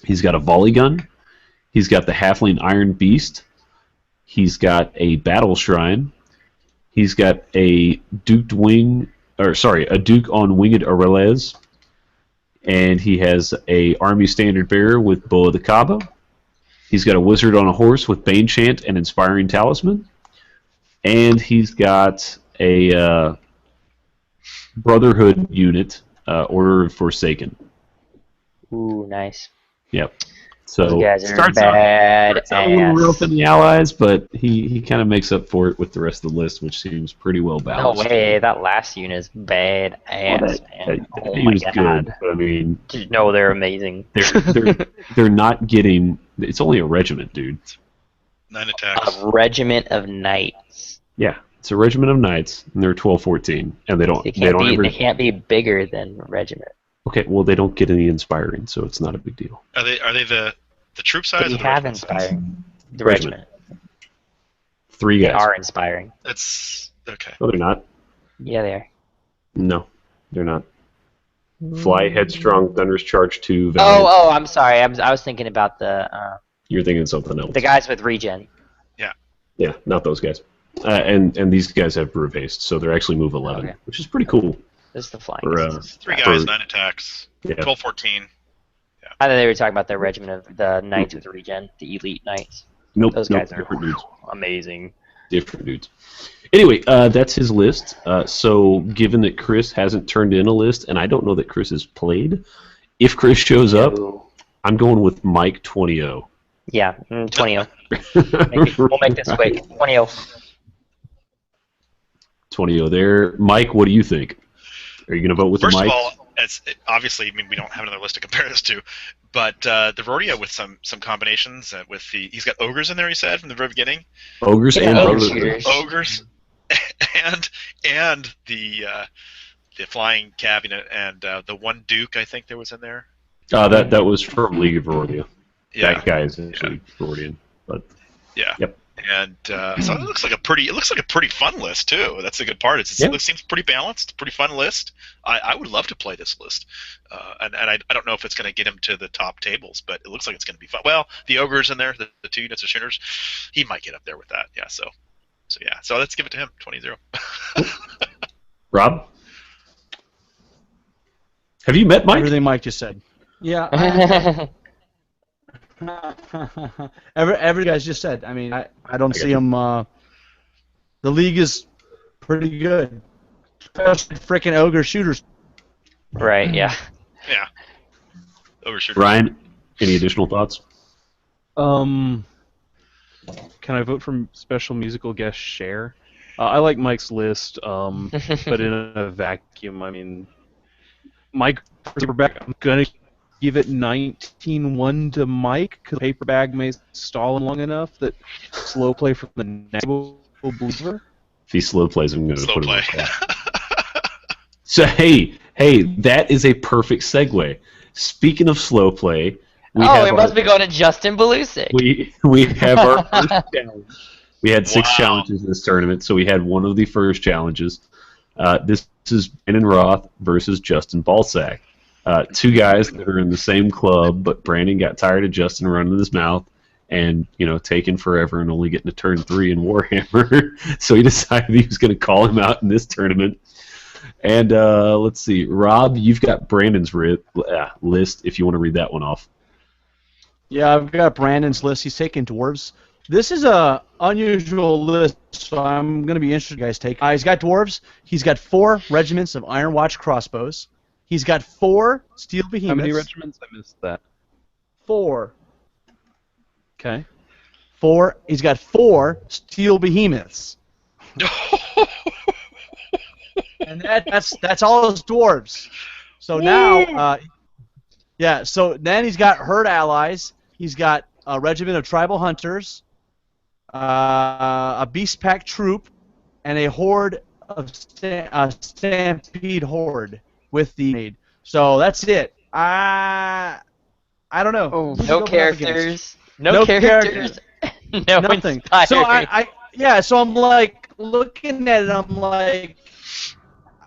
S1: He's got a volley gun. He's got the Halfling Iron Beast. He's got a Battle Shrine. He's got a Duke on Winged Aurelias. And he has a Army Standard Bearer with Bow of the Kaba. He's got a Wizard on a horse with Bane Chant and Inspiring Talisman. And he's got a Brotherhood unit, Order of Forsaken.
S3: Ooh, nice.
S1: Yep. So
S3: Those guys are
S1: starts
S3: bad
S1: out a little
S3: ass.
S1: rough in the allies, but he kind of makes up for it with the rest of the list, which seems pretty well
S3: No
S1: balanced.
S3: way, that last unit is bad ass, man.
S1: That
S3: Oh
S1: he
S3: my
S1: was
S3: god.
S1: good, but I mean,
S3: No, they're amazing.
S1: they're not getting. It's only a regiment, dude.
S5: 9 attacks.
S3: A regiment of knights.
S1: Yeah, it's a regiment of knights, and they're 12-14, and they don't
S3: They can't be bigger than regiment.
S1: Okay, well they don't get any inspiring, so it's not a big deal.
S5: Are they the troop size
S3: They
S5: or the
S3: have
S5: regiment size?
S3: inspiring. The
S1: Regiment.
S3: regiment.
S1: 3
S3: They
S1: guys.
S3: are inspiring.
S5: That's okay.
S1: No, they're not.
S3: Yeah, they are.
S1: No, they're not. Fly, Headstrong, Thunder's Charge 2, Valiant.
S3: Oh, I'm sorry. I was thinking about the
S1: You're thinking something else.
S3: guys with regen.
S1: Yeah, not those guys. And these guys have Brew of Haste, so they're actually move 11,
S3: Okay.
S1: which is pretty cool.
S3: This is the flying.
S1: For,
S3: This is
S5: 3
S3: the-
S5: guys, 9 attacks,
S1: Yeah.
S5: 12, 14.
S3: I thought they were talking about the regiment of the Knights with Regen, the elite Knights.
S1: Nope.
S3: Those
S1: nope,
S3: guys are
S1: different dudes.
S3: amazing.
S1: Different dudes. Anyway, that's his list. So, given that Chris hasn't turned in a list, and I don't know that Chris has played, if Chris shows up, I'm going with Mike 20-0.
S3: Yeah, 20-0. We'll make this quick. 20-0.
S1: 20-0 there. Mike, what do you think? Are you going to vote with
S5: First
S1: Mike?
S5: of all, obviously, I mean, we don't have another list to compare this to, but the rodeo with some combinations with he's got ogres in there. He said from the very beginning.
S1: Ogres and
S3: ogre
S1: Brotherhood.
S3: shooters.
S5: Ogres, and the flying cabinet and the one duke I think there was in there.
S1: That was from League of Rodeo.
S5: Yeah.
S1: That guy is actually Rodian, but
S5: Yeah.
S1: Yep.
S5: And so it looks like a pretty fun list too. That's the good part. It seems pretty balanced, pretty fun list. I would love to play this list, and I don't know if it's going to get him to the top tables, but it looks like it's going to be fun. Well, the ogres in there, the 2 units of shooters, he might get up there with that. Yeah. So let's give it to him. 20-0.
S1: Rob, have you met Mike?
S4: Everything Mike just said. Yeah. Every guys just said. I mean, I don't see him. The league is pretty good, especially freaking ogre shooters.
S3: Right, yeah.
S5: Yeah. Ogre shooters.
S1: Ryan, any additional thoughts?
S2: Can I vote for special musical guest Cher? I like Mike's list, but in a vacuum, I mean, Mike paperback, I'm gonna give it 19-1 to Mike because paper bag may stall long enough that slow play from the next believer.
S1: If he slow plays, I'm going to
S5: Slow
S1: put
S5: play.
S1: him on top. So hey, that is a perfect segue. Speaking of slow play, we
S3: must be going to Justin Belusic.
S1: we have our first challenge. We had 6
S5: Wow.
S1: challenges in this tournament, so we had one of the first challenges. This is Brandon Roth versus Justin Balsack. 2 guys that are in the same club, but Brandon got tired of Justin running his mouth and, taking forever and only getting to turn 3 in Warhammer. So he decided he was going to call him out in this tournament. And let's see. Rob, you've got Brandon's list if you want to read that one off.
S4: Yeah, I've got Brandon's list. He's taking dwarves. This is a unusual list, so I'm going to be interested in you guys take. He's got dwarves. He's got 4 regiments of Iron Watch crossbows. He's got 4 steel behemoths.
S2: How many regiments? I missed that.
S4: 4.
S2: Okay.
S4: 4. He's got 4 steel behemoths. And that's all his dwarves. So now, so then he's got herd allies. He's got a regiment of tribal hunters, a beast pack troop, and a horde of stampede horde with the maid. So that's it. I don't know.
S3: Oh,
S4: Who's he
S3: no
S4: going up against?
S3: characters.
S4: No
S3: No characters. No
S4: Nothing.
S3: inspiring.
S4: So so I'm like looking at it. I'm like,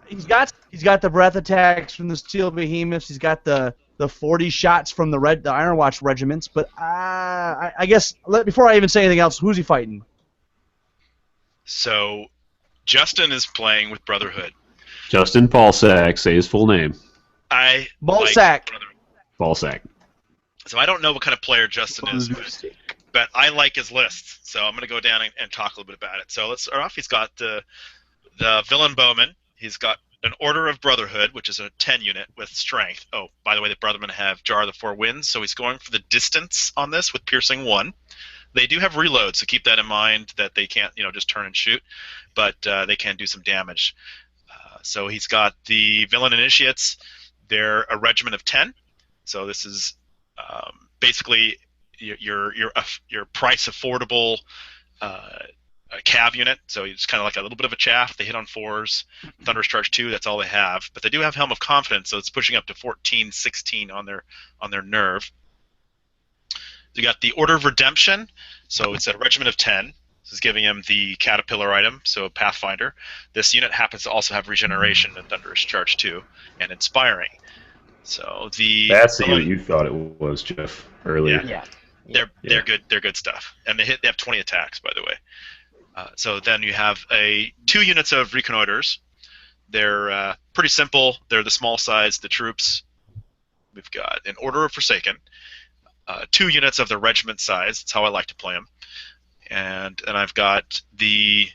S4: he's got the breath attacks from the steel behemoths. He's got the 40 shots from the Iron Watch regiments. But I guess before I even say anything else, who's he fighting?
S5: So Justin is playing with Brotherhood.
S1: Justin Balsack, say his full name.
S4: Balsack.
S5: Like Brotherhood.
S1: Balsack.
S5: So I don't know what kind of player Justin is, but I like his list. So I'm going to go down and talk a little bit about it. So let's start off. He's got the Villain Bowman. He's got an Order of Brotherhood, which is a 10 unit with strength. Oh, by the way, the Brothermen have Jar of the 4 Winds, so he's going for the distance on this with Piercing 1. They do have reloads, so keep that in mind that they can't, just turn and shoot, but they can do some damage. So he's got the Villain Initiates. They're a regiment of 10. So this is basically your price affordable cav unit. So it's kind of like a little bit of a chaff. They hit on 4s. Thunderous Charge 2. That's all they have. But they do have Helm of Confidence, so it's pushing up to 14, 16 on their nerve. You got the Order of Redemption. So it's a regiment of 10. This is giving him the Caterpillar item, so Pathfinder. This unit happens to also have Regeneration and Thunderous Charge 2 and Inspiring. So
S1: That's the unit you thought it was, Jeff, earlier.
S3: Yeah.
S5: They're good. They're good stuff, and they have 20 attacks, by the way. So then you have 2 units of Reconnoiters. They're pretty simple. They're the small size, the troops. We've got an Order of Forsaken, 2 units of the regiment size. That's how I like to play them. And I've got the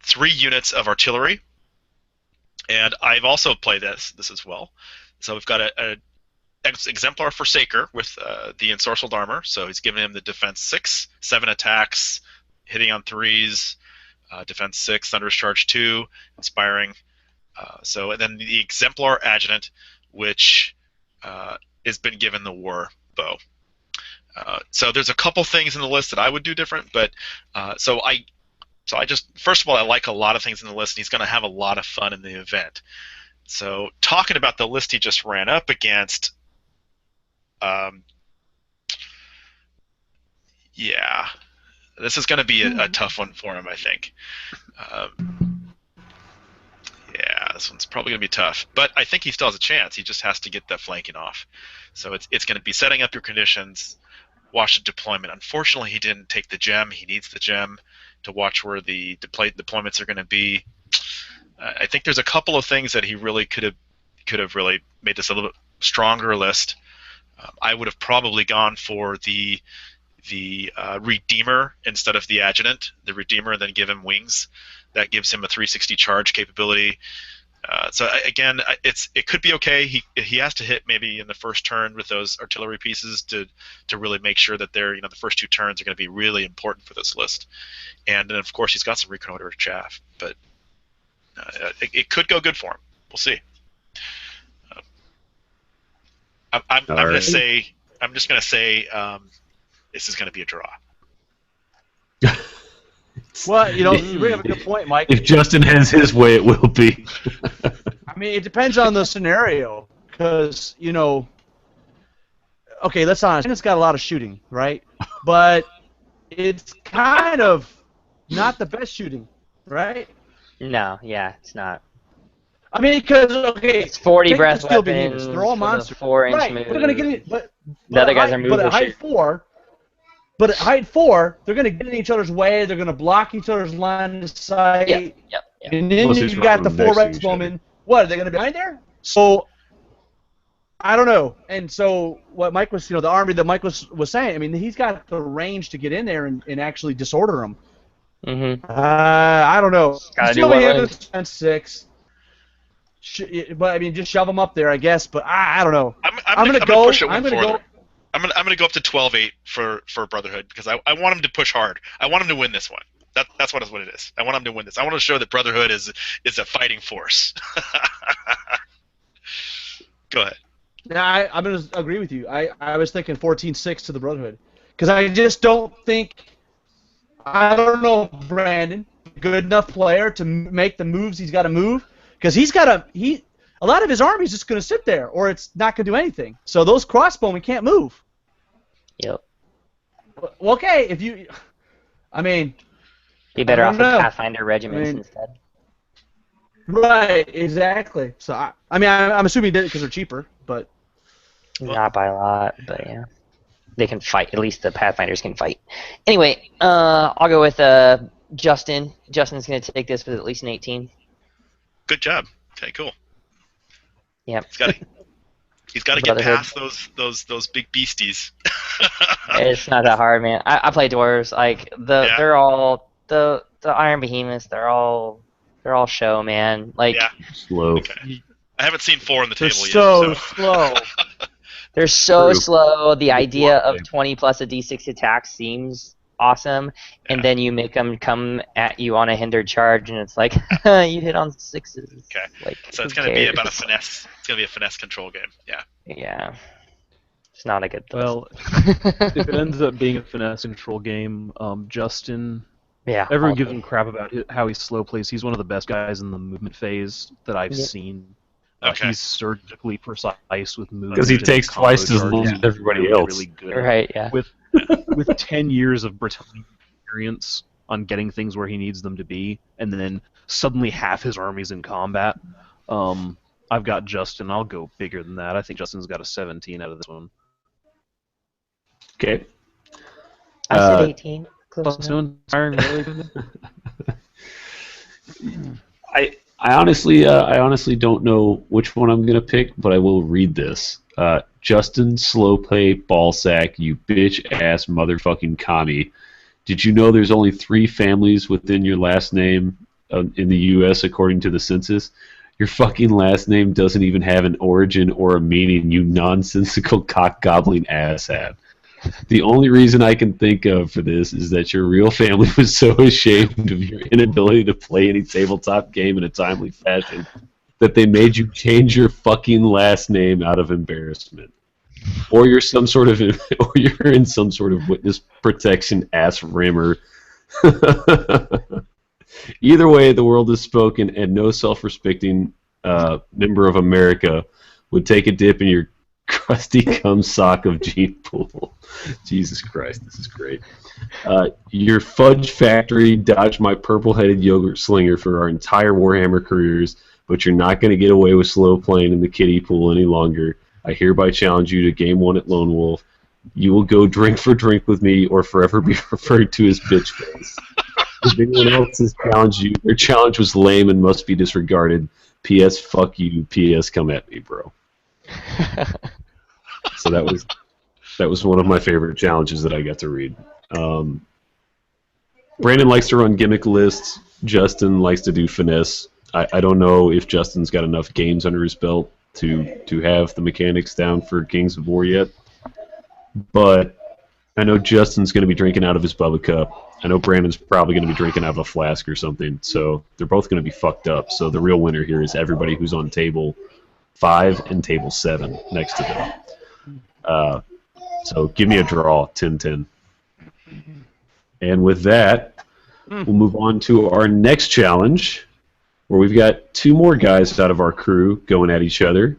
S5: 3 units of artillery. And I've also played this as well. So we've got a Exemplar Forsaker with the ensorcelled armor. So he's giving him the defense 6, 7 attacks, hitting on 3s, defense 6, thunderous charge 2, inspiring. And then the Exemplar Adjutant, which has been given the war bow. So there's a couple things in the list that I would do different, but so I just, first of all, I like a lot of things in the list, and he's going to have a lot of fun in the event. So talking about the list he just ran up against, yeah, this is going to be a tough one for him, I think. Yeah, this one's probably going to be tough, but I think he still has a chance. He just has to get that flanking off. So it's going to be setting up your conditions, watch the deployment. Unfortunately, he didn't take the gem. He needs the gem to watch where the deployments are going to be. I think there's a couple of things that he really could have really made this a little bit stronger list. I would have probably gone for the Redeemer instead of the Adjutant. The Redeemer, and then give him wings. That gives him a 360 charge capability. So again, it could be okay. He has to hit maybe in the first turn with those artillery pieces to really make sure that they're, the first 2 turns are going to be really important for this list. And then of course he's got some reconnoiter chaff, but it could go good for him. We'll see. I'm going to say, I'm just going to say this is going to be a draw.
S4: Well, you bring up a good point, Mike.
S1: If Justin has his way, it will be.
S4: I mean, it depends on the scenario, because, okay, let's be honest, it's got a lot of shooting, right? But it's kind of not the best shooting, right?
S3: No, yeah, it's not.
S4: I mean, because, okay,
S3: It's 40
S4: take
S3: breath
S4: the steel
S3: weapons.
S4: behemoths. They're all
S3: with a
S4: monsters.
S3: 4-inch
S4: Right,
S3: move.
S4: they're going to get it, but
S3: The other guys are moving.
S4: But at height 4, they're going to get in each other's way. They're going to block each other's line of sight.
S3: Yep.
S4: And then
S1: Plus
S4: you
S1: he's
S4: got the
S1: running
S4: 4
S1: next to
S4: Rex
S1: each other.
S4: Bowmen. What, are they going to be behind there? So, I don't know. And so, what Mike was, the army that Mike was saying, I mean, he's got the range to get in there and actually disorder them.
S3: Mm-hmm.
S4: I don't know.
S3: Gotta do
S4: Still
S3: one
S4: hit
S3: way.
S4: defense 6. But I mean, just shove them up there, I guess. But I don't know.
S5: I'm gonna push it
S4: I'm
S5: one
S4: gonna
S5: further.
S4: go.
S5: I'm gonna go up to 12-8 for Brotherhood, because I want him to push hard. I want him to win this one. That's what it is. I want him to win this. I want to show that Brotherhood is a fighting force. Go ahead.
S4: Nah, I'm going to agree with you. I was thinking 14-6 to the Brotherhood. Because I just don't think, I don't know, Brandon, good enough player to make the moves he's got to move. Because a lot of his army's just going to sit there, or it's not going to do anything. So those crossbowmen can't move.
S3: Yep.
S4: Well, okay, I mean...
S3: Be better
S4: I
S3: off with
S4: don't know.
S3: Pathfinder regiments instead.
S4: Right, exactly. So, I'm assuming he did it because they're cheaper, but...
S3: Not by a lot, but yeah. They can fight. At least the Pathfinders can fight. Anyway, I'll go with Justin. Justin's going to take this with at least an 18.
S5: Good job. Okay, cool.
S3: Yep.
S5: He's got to get
S3: Brotherhood.
S5: past those big beasties.
S3: It's not that hard, man. I play dwarves. Like they're all the Iron Behemoths. They're all show, man. Like
S5: Yeah.
S1: Slow.
S5: Okay. I haven't seen 4 on the
S4: They're
S5: table
S4: so
S5: yet.
S4: slow.
S3: they're so
S1: True.
S3: slow. The idea of
S1: Game.
S3: 20 plus a d6 attack seems awesome, and then you make them come at you on a hindered charge, and it's like you hit on 6s.
S5: Okay.
S3: Like,
S5: So it's
S3: who
S5: going to be
S3: cares?
S5: about a finesse. It's going to be a finesse control game. Yeah.
S3: Yeah. It's not a good list.
S2: Well, if it ends up being a finesse control game, Justin,
S3: yeah.
S2: everyone gives him crap about how he slow plays. He's one of the best guys in the movement phase that I've
S3: Yep.
S2: seen.
S5: Okay.
S2: He's surgically precise with movement.
S1: Because he
S2: and
S1: takes
S2: combo
S1: twice as long
S2: charges.
S1: as everybody
S2: Really,
S1: else.
S2: Really good.
S3: Right, yeah.
S2: With 10 years of Britannia experience on getting things where he needs them to be, and then suddenly half his army's in combat. I've got Justin. I'll go bigger than that. I think Justin's got a 17 out of this one.
S1: Okay.
S3: I said 18. Close
S2: Plus, no
S3: enough.
S2: inspiring, really good.
S1: I honestly don't know which one I'm gonna pick, but I will read this. Justin Slowplay Ballsack, you bitch ass motherfucking commie. Did you know there's only 3 families within your last name in the U.S. according to the census? Your fucking last name doesn't even have an origin or a meaning, you nonsensical cock-gobbling asshat. The only reason I can think of for this is that your real family was so ashamed of your inability to play any tabletop game in a timely fashion that they made you change your fucking last name out of embarrassment. Or you're some sort of, or you're in some sort of witness protection ass rimmer. Either way, the world is spoken, and no self-respecting member of America would take a dip in your crusty cum sock of gene pool. Jesus Christ, this is great. Your fudge factory dodged my purple-headed yogurt slinger for our entire Warhammer careers, but you're not going to get away with slow playing in the kiddie pool any longer. I hereby challenge you to Game 1 at Lone Wolf. You will go drink for drink with me or forever be referred to as bitch face. If anyone else has challenged you, their challenge was lame and must be disregarded. P.S. Fuck you. P.S. Come at me, bro. So that was one of my favorite challenges that I got to read. Brandon likes to run gimmick lists. Justin likes to do finesse. I don't know if Justin's got enough games under his belt to have the mechanics down for Kings of War yet. But I know Justin's going to be drinking out of his Bubba Cup. I know Brandon's probably going to be drinking out of a flask or something. So they're both going to be fucked up. So the real winner here is everybody who's on table 5 and table 7 next to them. So give me a draw, 10-10. And with that, we'll move on to our next challenge, where we've got 2 more guys out of our crew going at each other.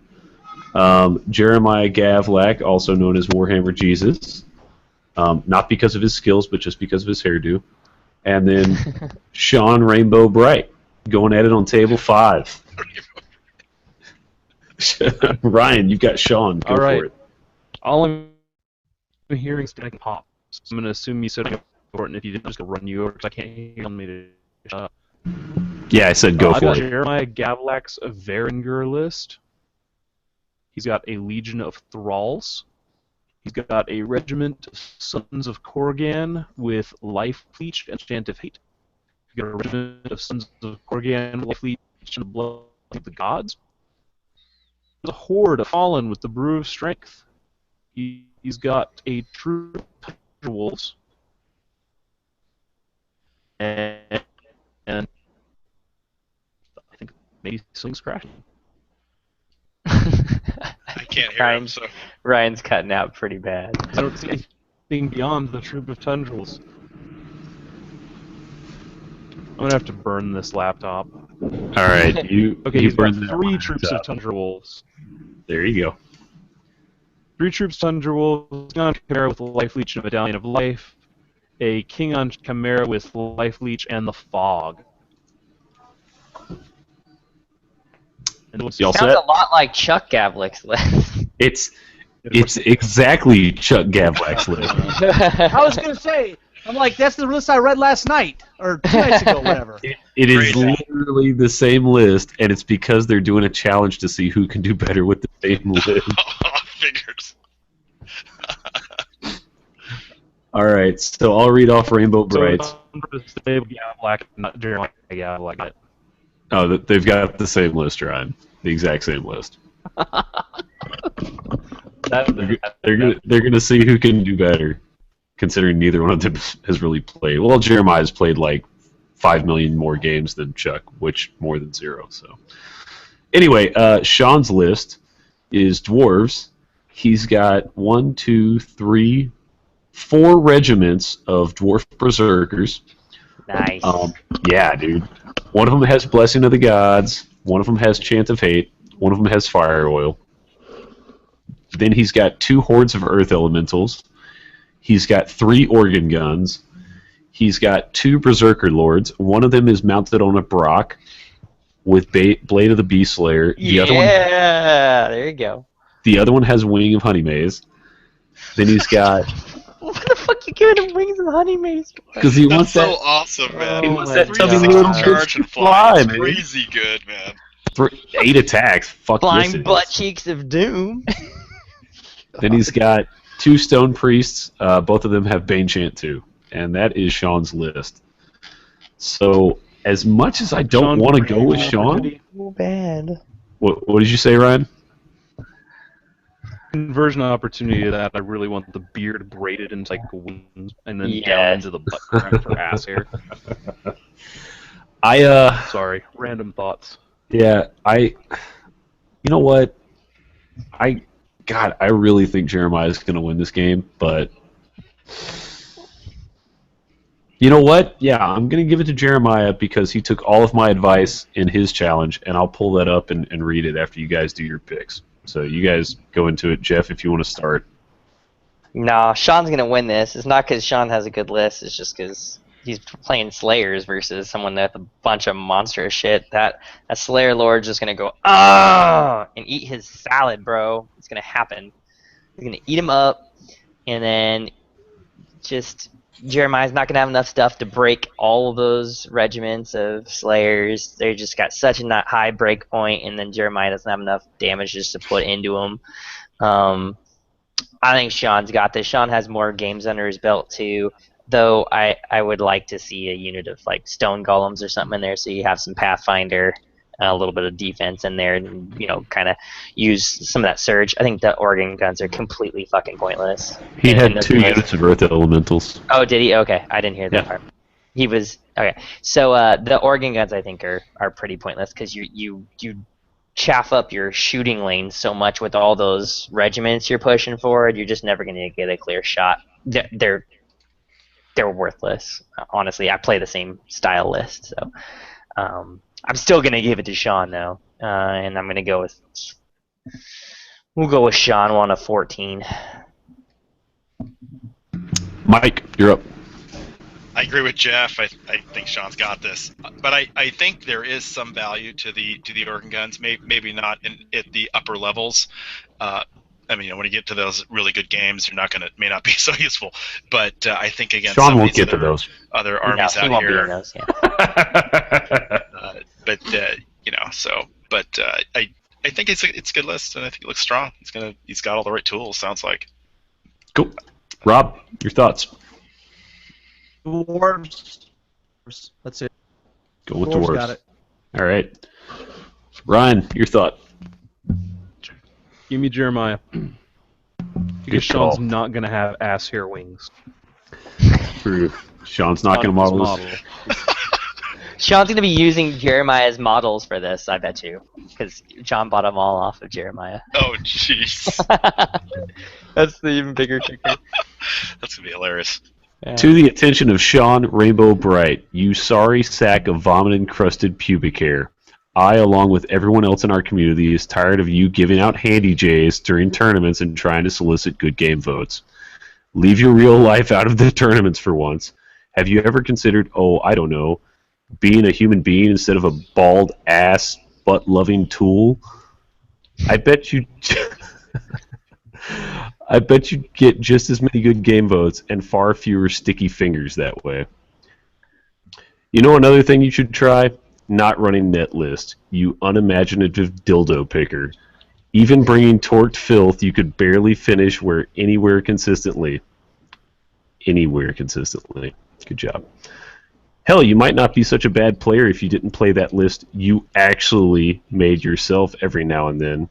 S1: Jeremiah Gavlak, also known as Warhammer Jesus. Not because of his skills, but just because of his hairdo. And then Sean Rainbow Bright, going at it on table 5. Ryan, you've got Sean. Go for it.
S2: All I'm hearing is static pop. So I'm going to assume you said important. If you didn't, just go run you over because I can't hear me to shut up.
S1: Yeah, I said go
S2: I've
S1: for
S2: got
S1: it.
S2: Jeremiah Gavlak's Varinger list. He's got a legion of thralls. He's got a regiment of Sons of Korgan with Life Leech and Chant of Hate. He's got a regiment of Sons of Korgan with Life Leech and the Blood of the Gods. There's a horde of Fallen with the Brew of Strength. He's got a troop of wolves. And I think maybe Sling's crashing.
S5: I can't hear him, so...
S3: Ryan's cutting out pretty bad.
S2: I don't see anything beyond the troop of tundrels. I'm gonna have to burn this laptop.
S1: All right, you.
S2: Okay,
S1: you
S2: he's got
S1: burned that
S2: 3
S1: one
S2: troops
S1: up.
S2: of tundra wolves.
S1: There you go.
S2: 3 troops tundra wolves, King on Chimera with Life Leech and a Medallion of Life, a King on Chimera with Life Leech and the Fog. And
S1: Y'all
S3: Sounds
S1: set?
S3: a lot like Chuck Gavlik's list.
S1: It's exactly Chuck Gavlak's list.
S4: I was gonna say, I'm like, that's the list I read last night or 2 nights ago, whatever.
S1: It is
S5: Crazy.
S1: literally the same list, and it's because they're doing a challenge to see who can do better with the same list.
S5: Figures.
S1: All right, so I'll read off Rainbow Bright.
S2: Gavlak, not Jeremiah Gavlak.
S1: Oh, they've got the same list, Ryan. The exact same list. They're gonna see who can do better, considering neither one of them has really played. Well, Jeremiah's played like 5 million more games than Chuck, which more than 0. So, anyway, Sean's list is dwarves. He's got 1, 2, 3, 4 regiments of dwarf berserkers.
S3: Nice.
S1: Yeah, dude. One of them has Blessing of the Gods. One of them has Chant of Hate. One of them has Fire Oil. Then he's got 2 hordes of Earth Elementals. He's got 3 organ guns. He's got 2 Berserker Lords. One of them is mounted on a Brock with Blade of the Beast Slayer.
S3: There you go.
S1: The other one has Wing of Honey Maze. Then he's got
S3: What the fuck you giving him wings of honey maze for?
S1: Because he wants
S5: That's
S1: that.
S5: so awesome, man.
S3: Oh
S5: He
S3: my
S5: wants that
S3: God.
S5: 360 charge and fly. It's
S1: man.
S5: crazy good, man.
S1: 8 attacks. Fuck yes,
S3: Flying
S1: it
S3: butt
S1: is.
S3: cheeks of doom.
S1: Then he's got 2 stone priests. Both of them have Bane Chant too, and that is Sean's list. So as much as I don't want to go with Sean,
S3: So bad.
S1: what did you say, Ryan?
S2: Conversion opportunity to that. I really want the beard braided into like wings and then down
S3: Yes.
S2: into the butt crack for ass hair. Sorry, random thoughts.
S1: Yeah, you know what? I really think Jeremiah is going to win this game, but you know what? Yeah, I'm going to give it to Jeremiah because he took all of my advice in his challenge, and I'll pull that up and read it after you guys do your picks. So you guys go into it. Jeff, if you want to start.
S3: Nah, Sean's gonna win this. It's not because Sean has a good list. It's just because he's playing Slayers versus someone with a bunch of monstrous shit. That Slayer Lord's just gonna go and eat his salad, bro. It's gonna happen. He's gonna eat him up, and then just Jeremiah's not gonna have enough stuff to break all of those regiments of Slayers. They just got such a high break point, and then Jeremiah doesn't have enough damages to put into them. I think Sean's got this. Sean has more games under his belt too. Though I would like to see a unit of like stone golems or something in there, so you have some Pathfinder, a little bit of defense in there, and kind of use some of that surge. I think the organ guns are completely fucking pointless.
S1: He had 2 units of Earth Elementals.
S3: Oh, did he? Okay, I didn't hear that part. He was okay. So the organ guns I think are pretty pointless because you chaff up your shooting lane so much with all those regiments you're pushing forward. You're just never going to get a clear shot. They're worthless. Honestly, I play the same style list, so I'm still going to give it to Sean though, and I'm going to go with. We'll go with Sean on a 14.
S1: Mike, you're up.
S5: I agree with Jeff. I think Sean's got this, but I think there is some value to the organ guns. Maybe not at the upper levels. I mean, when you get to those really good games, may not be so useful. But I think against
S1: Sean
S5: some
S1: won't
S5: of these
S1: get to those.
S5: other armies
S3: No, he
S5: out
S3: won't be in
S5: here.
S3: those, yeah.
S5: I think it's a good list, and I think it looks strong. He's got all the right tools. Sounds like.
S1: Cool. Rob, your thoughts?
S4: Dwarves. That's it.
S1: Go with
S4: Dwarves
S1: dwarves.
S4: got it.
S1: All right. Ryan, your thought?
S2: Give me Jeremiah.
S1: Good
S2: Because
S1: call.
S2: Sean's not gonna have ass hair wings.
S1: True. Sean's not going to
S2: On his
S1: model this.
S3: Sean's gonna be using Jeremiah's models for this, I bet you, because John bought them all off of Jeremiah.
S5: Oh, jeez.
S3: That's the even bigger kicker.
S5: That's gonna be hilarious.
S3: Yeah.
S1: To the attention of Sean Rainbow Bright, you sorry sack of vomit-encrusted pubic hair. I, along with everyone else in our community, is tired of you giving out handy J's during tournaments and trying to solicit good game votes. Leave your real life out of the tournaments for once. Have you ever considered, I don't know, being a human being instead of a bald ass, butt-loving tool? I bet you... I bet you'd get just as many good game votes and far fewer sticky fingers that way. You know another thing you should try? Not running net list, you unimaginative dildo picker. Even bringing torqued filth, you could barely finish anywhere consistently. Anywhere consistently. Good job. Hell, you might not be such a bad player if you didn't play that list you actually made yourself every now and then.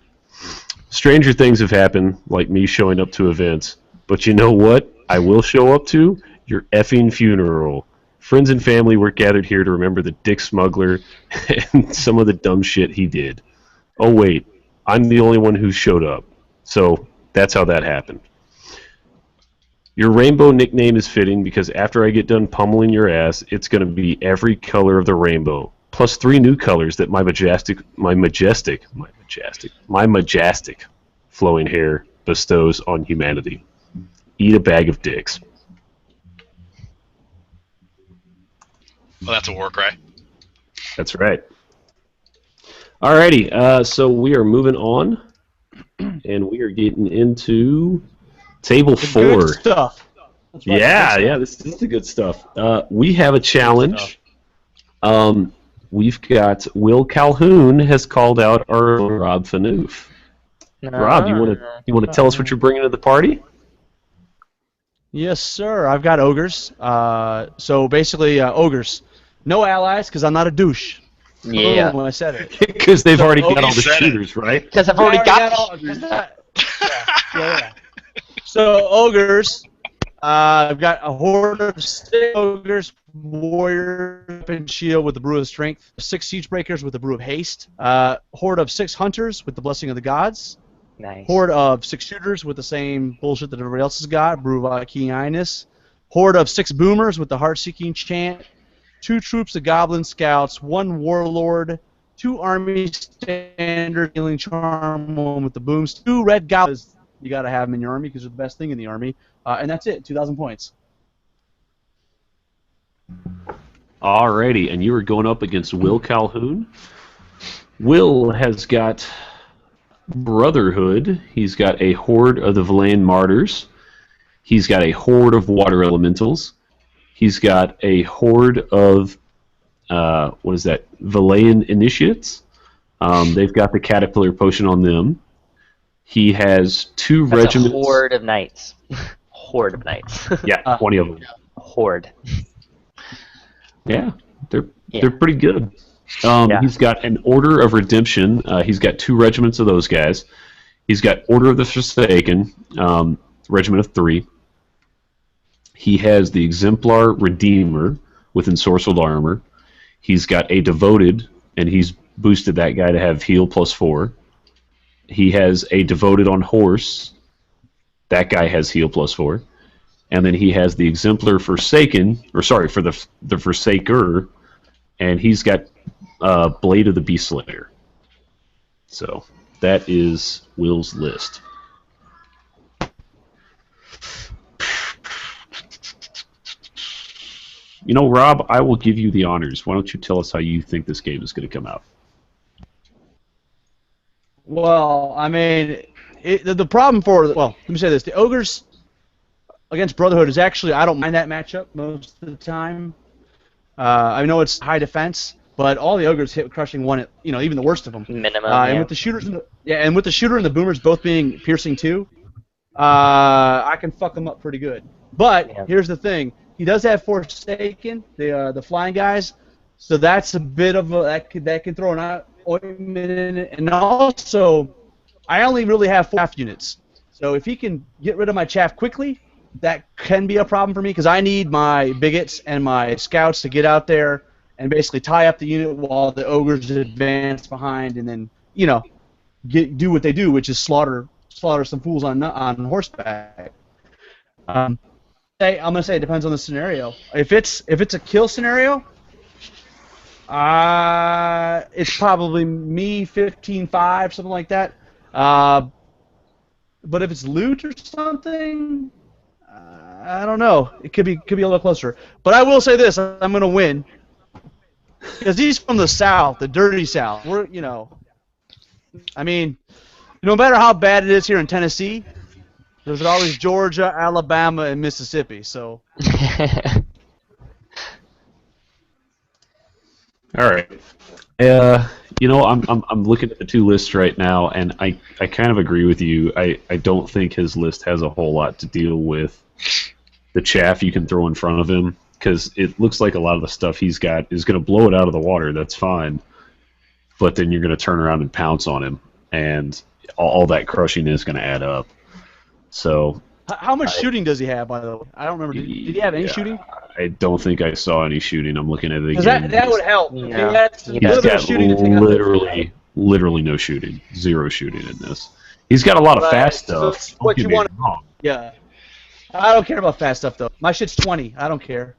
S1: Stranger things have happened, like me showing up to events. But you know what I will show up to? Your effing funeral. Friends and family were gathered here to remember the dick smuggler and some of the dumb shit he did. Oh wait, I'm the only one who showed up. So that's how that happened. Your rainbow nickname is fitting because after I get done pummeling your ass, it's going to be every color of the rainbow. Plus 3 new colors that my majestic flowing hair bestows on humanity. Eat a bag of dicks.
S5: Well, that's a war cry.
S1: That's right. Alrighty, so we are moving on, and we are getting into Table 4.
S4: Good stuff. That's right,
S1: Yeah, this is the good stuff. We have a challenge. We've got Will Calhoun has called out our Rob Fanoof. Rob, you want to tell us what you're bringing to the party?
S4: Yes, sir. I've got ogres. So basically, ogres. No allies, because I'm not a douche.
S3: Yeah.
S4: Boom, I said it.
S1: Because they've already got all the
S5: said it.
S1: shooters, right?
S3: Because I've already got
S4: all. Yeah. So ogres. I've got a horde of 6 ogres, warrior and shield with the brew of strength, 6 siege breakers with the brew of haste, horde of 6 hunters with the blessing of the gods,
S3: Nice.
S4: horde of 6 shooters with the same bullshit that everybody else has got, brew of keen-eyedness, horde of 6 boomers with the heart-seeking chant, 2 troops of goblin scouts, 1 warlord, 2 army standard healing charm, 1 with the booms, 2 red goblins. You got to have them in your army because they're the best thing in the army. And that's it, 2,000 points.
S1: Alrighty, and you are going up against Will Calhoun. Will has got Brotherhood. He's got a horde of the Valayan Martyrs. He's got a horde of Water Elementals. He's got a horde of, what is that, Valayan Initiates. They've got the Caterpillar Potion on them. He has 2
S3: That's
S1: regiments.
S3: a horde of knights. Horde of knights.
S1: Yeah, 20 of them.
S3: Horde.
S1: Yeah, they're pretty good.
S3: Yeah.
S1: He's got an Order of Redemption. He's got 2 regiments of those guys. He's got Order of the Forsaken, regiment of 3. He has the Exemplar Redeemer with ensorcelled armor. He's got a Devoted, and he's boosted that guy to have heal +4. He has a Devoted on horse. That guy has heal +4. And then he has the Exemplar Forsaken, or sorry, for the Forsaker, and he's got Blade of the Beast Slayer. So that is Will's list. You know, Rob, I will give you the honors. Why don't you tell us how you think this game is going to come out?
S4: Well, I mean, the problem for, well, let me say this. The ogres against Brotherhood is actually, I don't mind that matchup most of the time. I know it's high defense, but all the ogres hit crushing 1 at, even the worst of them.
S3: Minimum.
S4: And with the shooters, and with the shooter and the boomers both being piercing 2, I can fuck them up pretty good. But here's the thing: he does have Forsaken, the flying guys, so that's a bit of a that can throw an ointment in it. And also, I only really have 4 chaff units, so if he can get rid of my chaff quickly, that can be a problem for me because I need my bigots and my scouts to get out there and basically tie up the unit while the ogres advance behind, and then do what they do, which is slaughter some fools on horseback. I'm gonna say it depends on the scenario. If it's a kill scenario, it's probably me 15-5, something like that. But if it's loot or something, I don't know. It could be a little closer. But I will say this: I'm gonna win because he's from the South, the dirty South. I mean, no matter how bad it is here in Tennessee, there's always Georgia, Alabama, and Mississippi. So.
S1: All right. I'm looking at the 2 lists right now, and I kind of agree with you. I don't think his list has a whole lot to deal with the chaff you can throw in front of him, because it looks like a lot of the stuff he's got is going to blow it out of the water. That's fine. But then you're going to turn around and pounce on him, and all that crushing is going to add up. So.
S4: How much shooting does he have, by the way? I don't remember. Did he have any shooting?
S1: I don't think I saw any shooting. I'm looking at it again.
S4: That would help.
S3: Yeah.
S1: He's got literally no shooting. 0 shooting in this. He's got a lot of fast stuff.
S4: So what you want? Yeah. I don't care about fast stuff, though. My shit's 20. I don't care.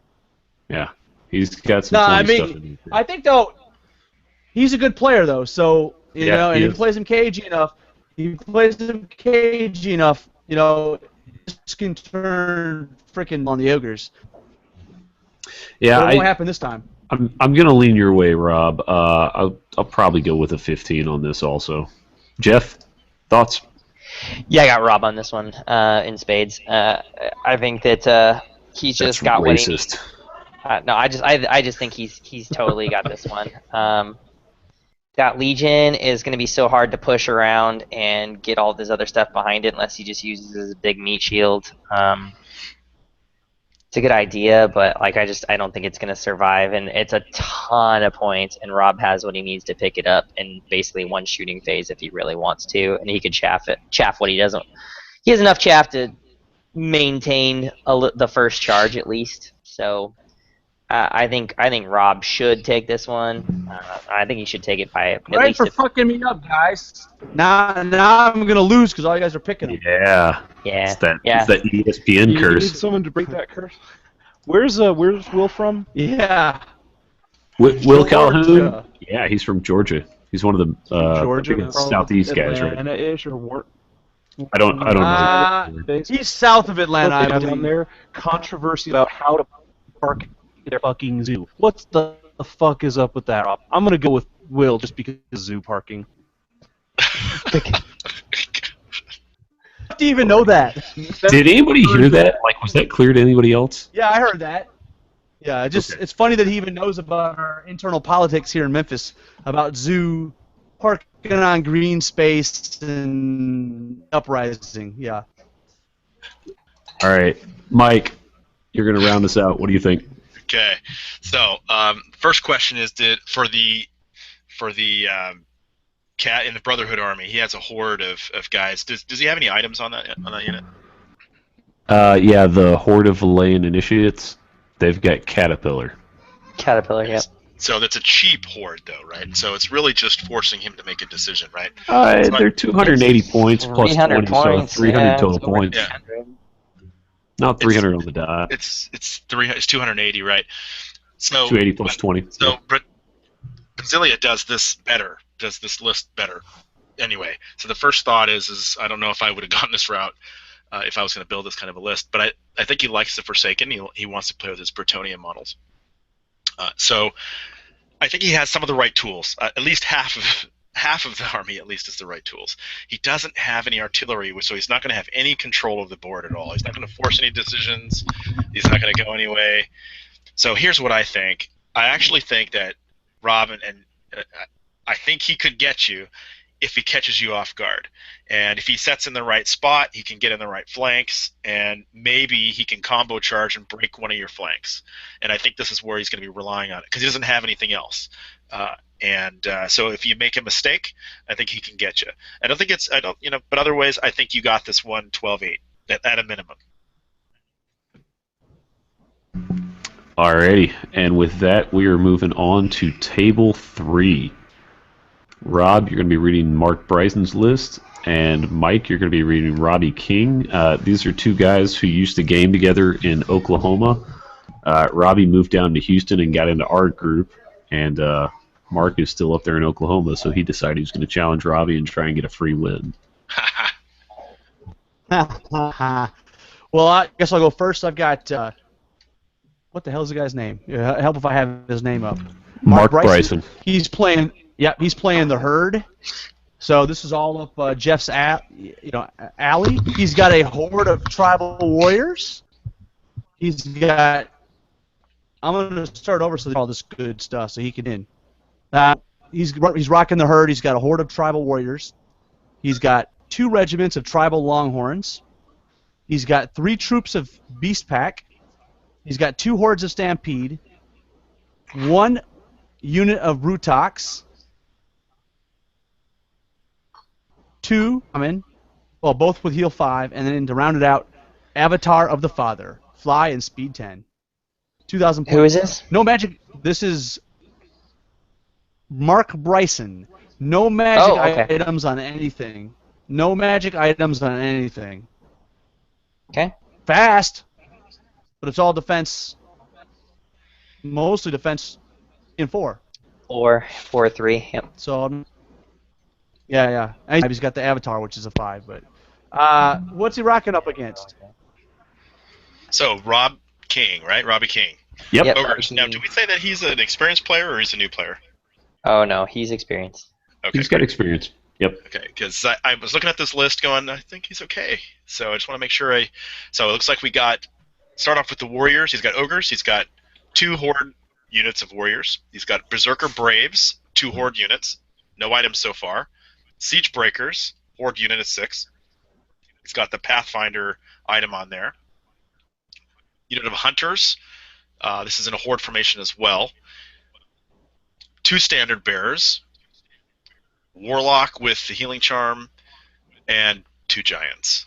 S1: Yeah. He's got some stuff in here.
S4: I think, though, he's a good player, though. So, and if he plays him cagey enough, this can turn freaking on the ogres.
S1: Yeah,
S4: but it won't happen this time.
S1: I'm gonna lean your way, Rob. I'll probably go with a 15 on this also. Jeff, thoughts?
S3: Yeah, I got Rob on this one in spades. I think that he's just got what he needs.
S1: Racist.
S3: No, I just think he's totally got this one. That Legion is going to be so hard to push around and get all this other stuff behind it unless he just uses his big meat shield. It's a good idea, but like I don't think it's going to survive, and it's a ton of points. And Rob has what he needs to pick it up in basically one shooting phase if he really wants to, and he could chaff what he doesn't. He has enough chaff to maintain the first charge at least. So I think Rob should take this one. I think he should take it by at
S4: Right
S3: least.
S4: for fucking me up, guys. Now I'm gonna lose because all you guys are picking him.
S1: Yeah.
S3: Yeah.
S1: It's that,
S3: Yeah.
S1: it's that ESPN
S2: You
S1: curse.
S2: need someone to break that curse. Where's Will from?
S4: Yeah.
S1: Will Calhoun?
S4: Georgia.
S1: Yeah, he's from Georgia. He's one of the
S2: Georgia,
S1: biggest southeast guys, right?
S2: Atlanta-ish or
S1: I don't know.
S4: He's south of Atlanta, I
S2: down
S4: believe.
S2: there. Controversy about how to park their fucking zoo. What the fuck is up with that, Rob? I'm gonna go with Will just because of zoo parking.
S4: Do you even know that?
S1: Did anybody hear that? Like, was that clear to anybody else?
S4: Yeah, I heard that. Yeah,
S1: Okay.
S4: it's funny that he even knows about our internal politics here in Memphis about zoo parking on green space and uprising. Yeah.
S1: All right, Mike, you're gonna round us out. What do you think?
S5: Okay, so first question is: for the cat in the Brotherhood army, he has a horde of guys. Does he have any items on that unit?
S1: Yeah, the Horde of Valayan Initiates. They've got Caterpillar.
S3: Caterpillar, yeah.
S5: So that's a cheap horde, though, right? So it's really just forcing him to make a decision, right?
S1: They're 280 points plus
S3: 300
S1: 20, so
S3: points,
S1: 300
S3: yeah,
S1: total
S3: it's over
S1: points.
S3: 300.
S1: Not 300 on the dot.
S5: It's 280, right? So
S1: 280 plus 20.
S5: So Brasilia does this list better. Anyway, so the first thought is I don't know if I would have gone this route if I was going to build this kind of a list, but I think he likes the Forsaken. He wants to play with his Bretonnian models. So I think he has some of the right tools. At least half of the army at least is the right tools. He doesn't have any artillery, so he's not going to have any control of the board at all. He's not going to force any decisions. He's not going to go any way. So here's what I think. I actually think that Rob and I think he could get you if he catches you off guard. And if he sets in the right spot, he can get in the right flanks, and maybe he can combo charge and break one of your flanks. And I think this is where he's going to be relying on it, because he doesn't have anything else. So if you make a mistake, I think he can get you. But other ways, I think you got this one 12-8 at a minimum.
S1: Alrighty, and with that, we are moving on to Table 3. Rob, you're going to be reading Mark Bryson's list, and Mike, you're going to be reading Robbie King. These are two guys who used to game together in Oklahoma. Robbie moved down to Houston and got into our group, and Mark is still up there in Oklahoma, so he decided he was going to challenge Robbie and try and get a free win.
S4: Well, I guess I'll go first. I've got what the hell's the guy's name? Help if I have his name up.
S1: Mark Bryson.
S4: He's playing. Yeah, he's playing the herd. So this is all up Jeff's alley. He's got a horde of tribal warriors. He's got. I'm gonna start over so all this good stuff so he can in. He's rocking the herd. He's got a horde of tribal warriors. He's got 2 regiments of tribal longhorns. He's got 3 troops of beast pack. He's got 2 hordes of stampede. 1 unit of Rutox. 2 both with heal 5, and then to round it out, Avatar of the Father, fly and speed 10. 2,000 points.
S3: Who is this?
S4: No magic. This is Mark Bryson. No magic items on anything. No magic items on anything.
S3: Okay.
S4: Fast, but it's all defense. Mostly defense in 4.
S3: Or 4-3. Yep.
S4: So, yeah. And he's got the Avatar, which is a 5. But what's he rocking up against?
S5: So Rob King, right? Robbie King.
S1: Yep.
S5: Ogres. Now, do we say that he's an experienced player or he's a new player?
S3: Oh no, he's experienced.
S5: Okay.
S1: He's got experience. Yep.
S5: Okay, because I was looking at this list going, I think he's okay. So I just want to make sure So it looks like we start off with the Warriors. He's got Ogres. He's got 2 Horde units of Warriors. He's got Berserker Braves, 2 Horde units. No items so far. Siege Breakers, Horde unit of 6. He's got the Pathfinder item on there. Unit of Hunters. This is in a Horde formation as well. 2 Standard Bearers. Warlock with the Healing Charm, and 2 Giants.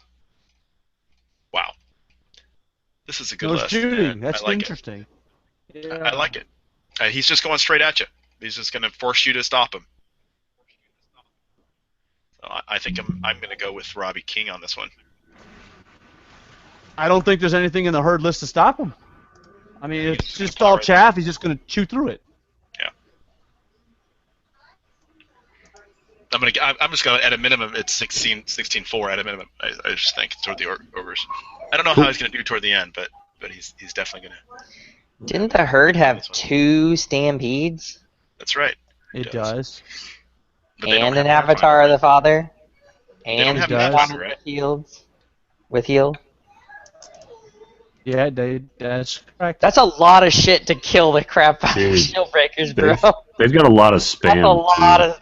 S5: Wow. This is a good
S4: No
S5: list.
S4: shooting. That's
S5: I like
S4: interesting.
S5: it. I like it. He's just going straight at you. He's just going to force you to stop him. So I think I'm going to go with Robbie King on this one.
S4: I don't think there's anything in the herd list to stop him. I mean, it's just all chaff. He's just going to chew through it.
S5: Yeah. I'm just going to, at a minimum, it's 16-4 at a minimum. I just think toward the Ogres. I don't know how he's going to do toward the end, but he's definitely going to.
S3: Didn't the herd have 2 stampedes?
S5: That's right.
S4: It does.
S3: And an Avatar of the Father? And
S5: have
S4: Pathfinder,
S5: right?
S3: With heal?
S4: Yeah, that's correct.
S3: That's a lot of shit to kill the crap out of
S1: Dude,
S3: shield breakers, bro.
S1: They've got a lot of spam.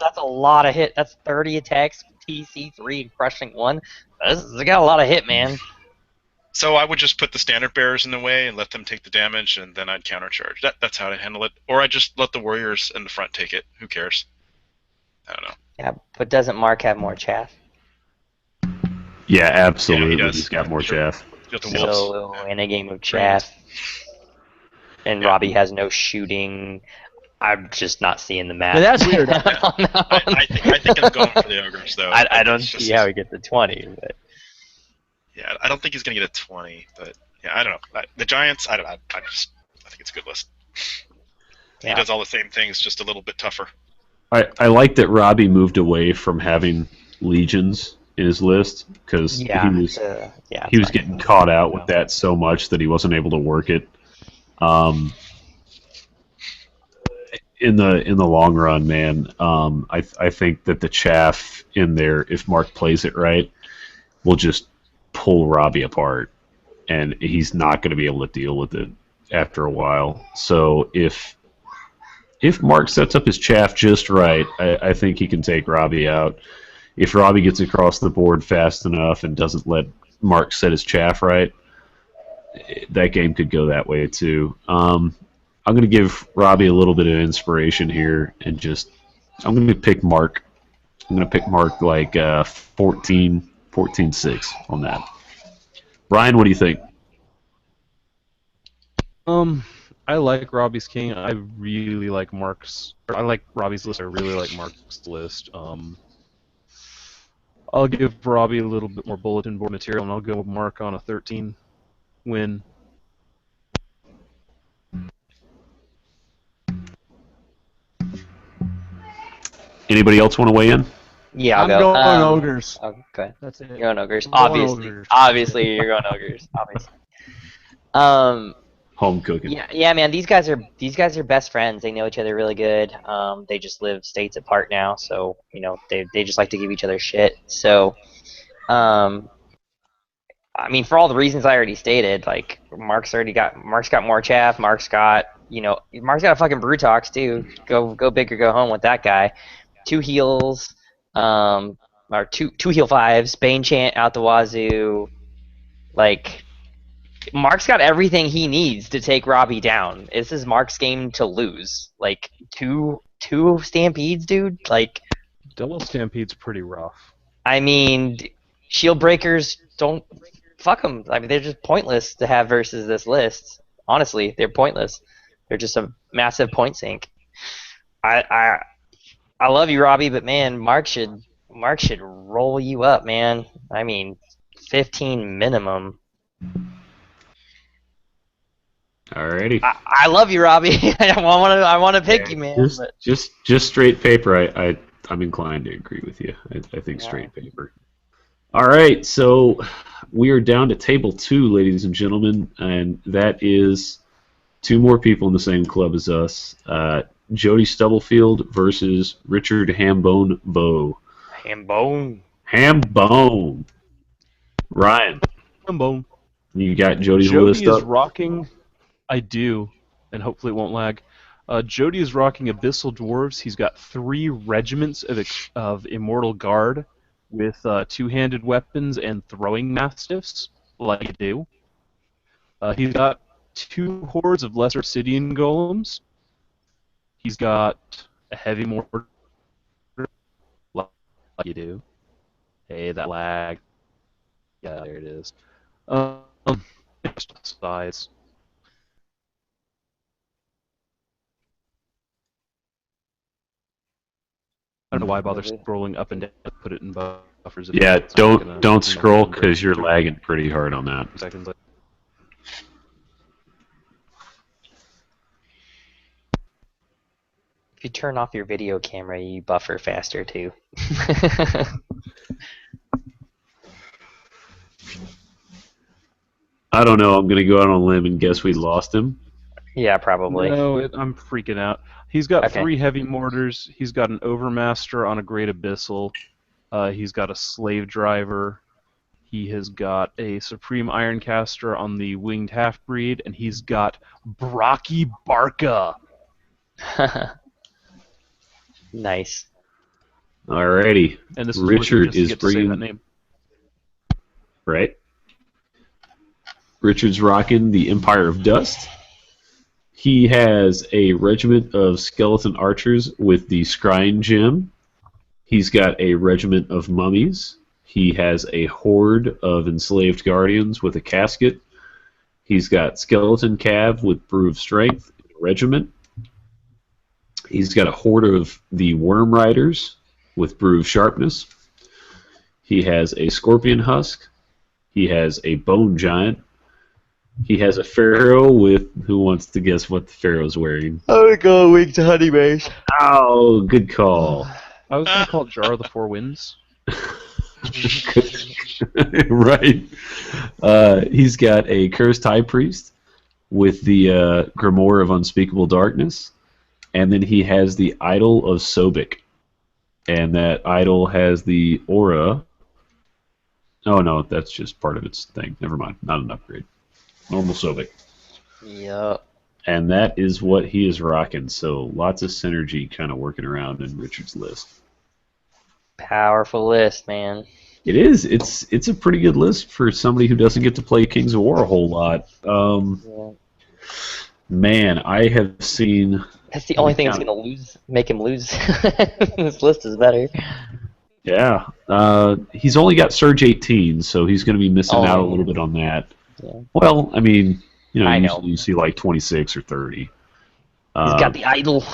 S3: That's a lot of hit. That's 30 attacks, TC 3, and crushing 1. They got a lot of hit, man.
S5: So I would just put the Standard Bearers in the way and let them take the damage, and then I'd countercharge. That's how I'd handle it. Or I'd just let the Warriors in the front take it. Who cares? I don't know.
S3: Yeah, but doesn't Mark have more chaff?
S1: Yeah, absolutely.
S5: Yeah, he does.
S1: He's got more chaff.
S5: You got the Wolves.
S3: So, in a game of chaff, and Robbie has no shooting, I'm just not seeing the math.
S4: Yeah, that's weird.
S5: I think I'm going for the Ogres, though.
S3: I don't see how he gets the 20. But.
S5: Yeah, I don't think he's going to get a 20, but yeah, I don't know. The Giants, I don't know. I think it's a good list.
S3: Yeah.
S5: He does all the same things, just a little bit tougher.
S1: I like that Robbie moved away from having legions in his list because he was getting caught out with that so much that he wasn't able to work it. In the long run, man, I think that the chaff in there, if Mark plays it right, will just pull Robbie apart, and he's not going to be able to deal with it after a while. So if Mark sets up his chaff just right, I think he can take Robbie out. If Robbie gets across the board fast enough and doesn't let Mark set his chaff right, that game could go that way too. I'm going to give Robbie a little bit of inspiration here, and I'm going to pick Mark. I'm going to pick Mark like 14-6 on that. Brian, what do you think?
S2: I like Robbie's King. I really like Mark's. I like Robbie's list. I really like Mark's list. I'll give Robbie a little bit more bulletin board material, and I'll go with Mark on a 13 win.
S3: Anybody else want to weigh in?
S2: Yeah,
S3: I'll go.
S4: I'm going Ogres.
S3: Okay.
S4: That's it.
S3: You're going Ogres.
S4: I'm going Ogres.
S3: Obviously, you're going Ogres. Obviously.
S1: Home cooking.
S3: Yeah, man. These guys are best friends. They know each other really good. They just live states apart now, so they just like to give each other shit. So, I mean, for all the reasons I already stated, like Mark's got more chaff. Mark's got a fucking Brutox too. Go big or go home with that guy. 2 heals, or two heal 5s. Bane chant out the wazoo. Like. Mark's got everything he needs to take Robbie down. This is Mark's game to lose. Like, two stampedes, dude? Like...
S2: Double stampede's pretty rough.
S3: I mean, shield breakers don't... Fuck them. I mean, they're just pointless to have versus this list. Honestly, they're pointless. They're just a massive point sink. I love you, Robbie, but man, Mark should roll you up, man. I mean, 15 minimum.
S1: Alrighty.
S3: I love you, Robbie. I want to pick you, man.
S1: Just straight paper. I'm inclined to agree with you. I think straight paper. All right, so we are down to table 2, ladies and gentlemen, and that is 2 more people in the same club as us. Jody Stubblefield versus Richard Hambone Bow.
S3: Hambone.
S1: Hambone. Ryan,
S2: Hambone.
S1: you got Jody's
S2: Jody
S1: list
S2: is
S1: up?
S2: rocking. I do, and hopefully it won't lag. Jody is rocking Abyssal Dwarves. He's got 3 regiments of Immortal Guard with two-handed weapons and throwing mastiffs, like you do. He's got 2 hordes of Lesser Obsidian Golems. He's got a heavy mortar, like you do. Hey, that lag. Yeah, there it is. Size. I don't know why I bother scrolling up and down to put it in buffers. If
S1: Yeah,
S2: it's not gonna
S1: don't scroll
S2: break
S1: because you're
S2: through
S1: lagging pretty hard on that.
S2: seconds later.
S3: If you turn off your video camera, you buffer faster too.
S1: I don't know. I'm going to go out on a limb and guess we lost him.
S3: Yeah, probably.
S2: No, I'm freaking out. He's got
S3: Okay.
S2: 3 heavy mortars. He's got an Overmaster on a Great Abyssal. He's got a Slave Driver. He has got a Supreme Ironcaster on the Winged Half-Breed, and he's got Brocky Barca.
S3: Nice.
S1: Alrighty.
S2: And this
S1: Richard
S2: just to
S1: is
S2: get to say
S1: bringing-
S2: that name.
S1: Right? Richard's rocking the Empire of Dust. He has a regiment of skeleton archers with the Scrying Gem. He's got a regiment of mummies. He has a horde of enslaved guardians with a casket. He's got skeleton cav with brew of strength, regiment. He's got a horde of the worm riders with brew of sharpness. He has a scorpion husk. He has a bone giant. He has a pharaoh with, who wants to guess what the pharaoh's wearing?
S3: I'm gonna go Wings to Honey Maze.
S1: Oh, good call.
S2: I was going to call it Jar of the Four Winds.
S1: Right. He's got a cursed high priest with the grimoire of unspeakable darkness, and then he has the idol of Sobek, and that idol has the aura. Oh no, that's just part of its thing. Never mind, not an upgrade. Normal Sobek.
S3: Yup.
S1: And that is what he is rocking. So lots of synergy kind of working around in Richard's list.
S3: Powerful list, man.
S1: It is. It's a pretty good list for somebody who doesn't get to play Kings of War a whole lot.
S3: Yeah.
S1: Man, I have seen.
S3: That's the only thing that's gonna make him lose. This list is better.
S1: Yeah, he's only got Surge 18, so he's going to be missing out a little bit on that.
S3: Yeah.
S1: Well, I mean,
S3: I know.
S1: usually you see like 26 or 30.
S3: He's got the idol.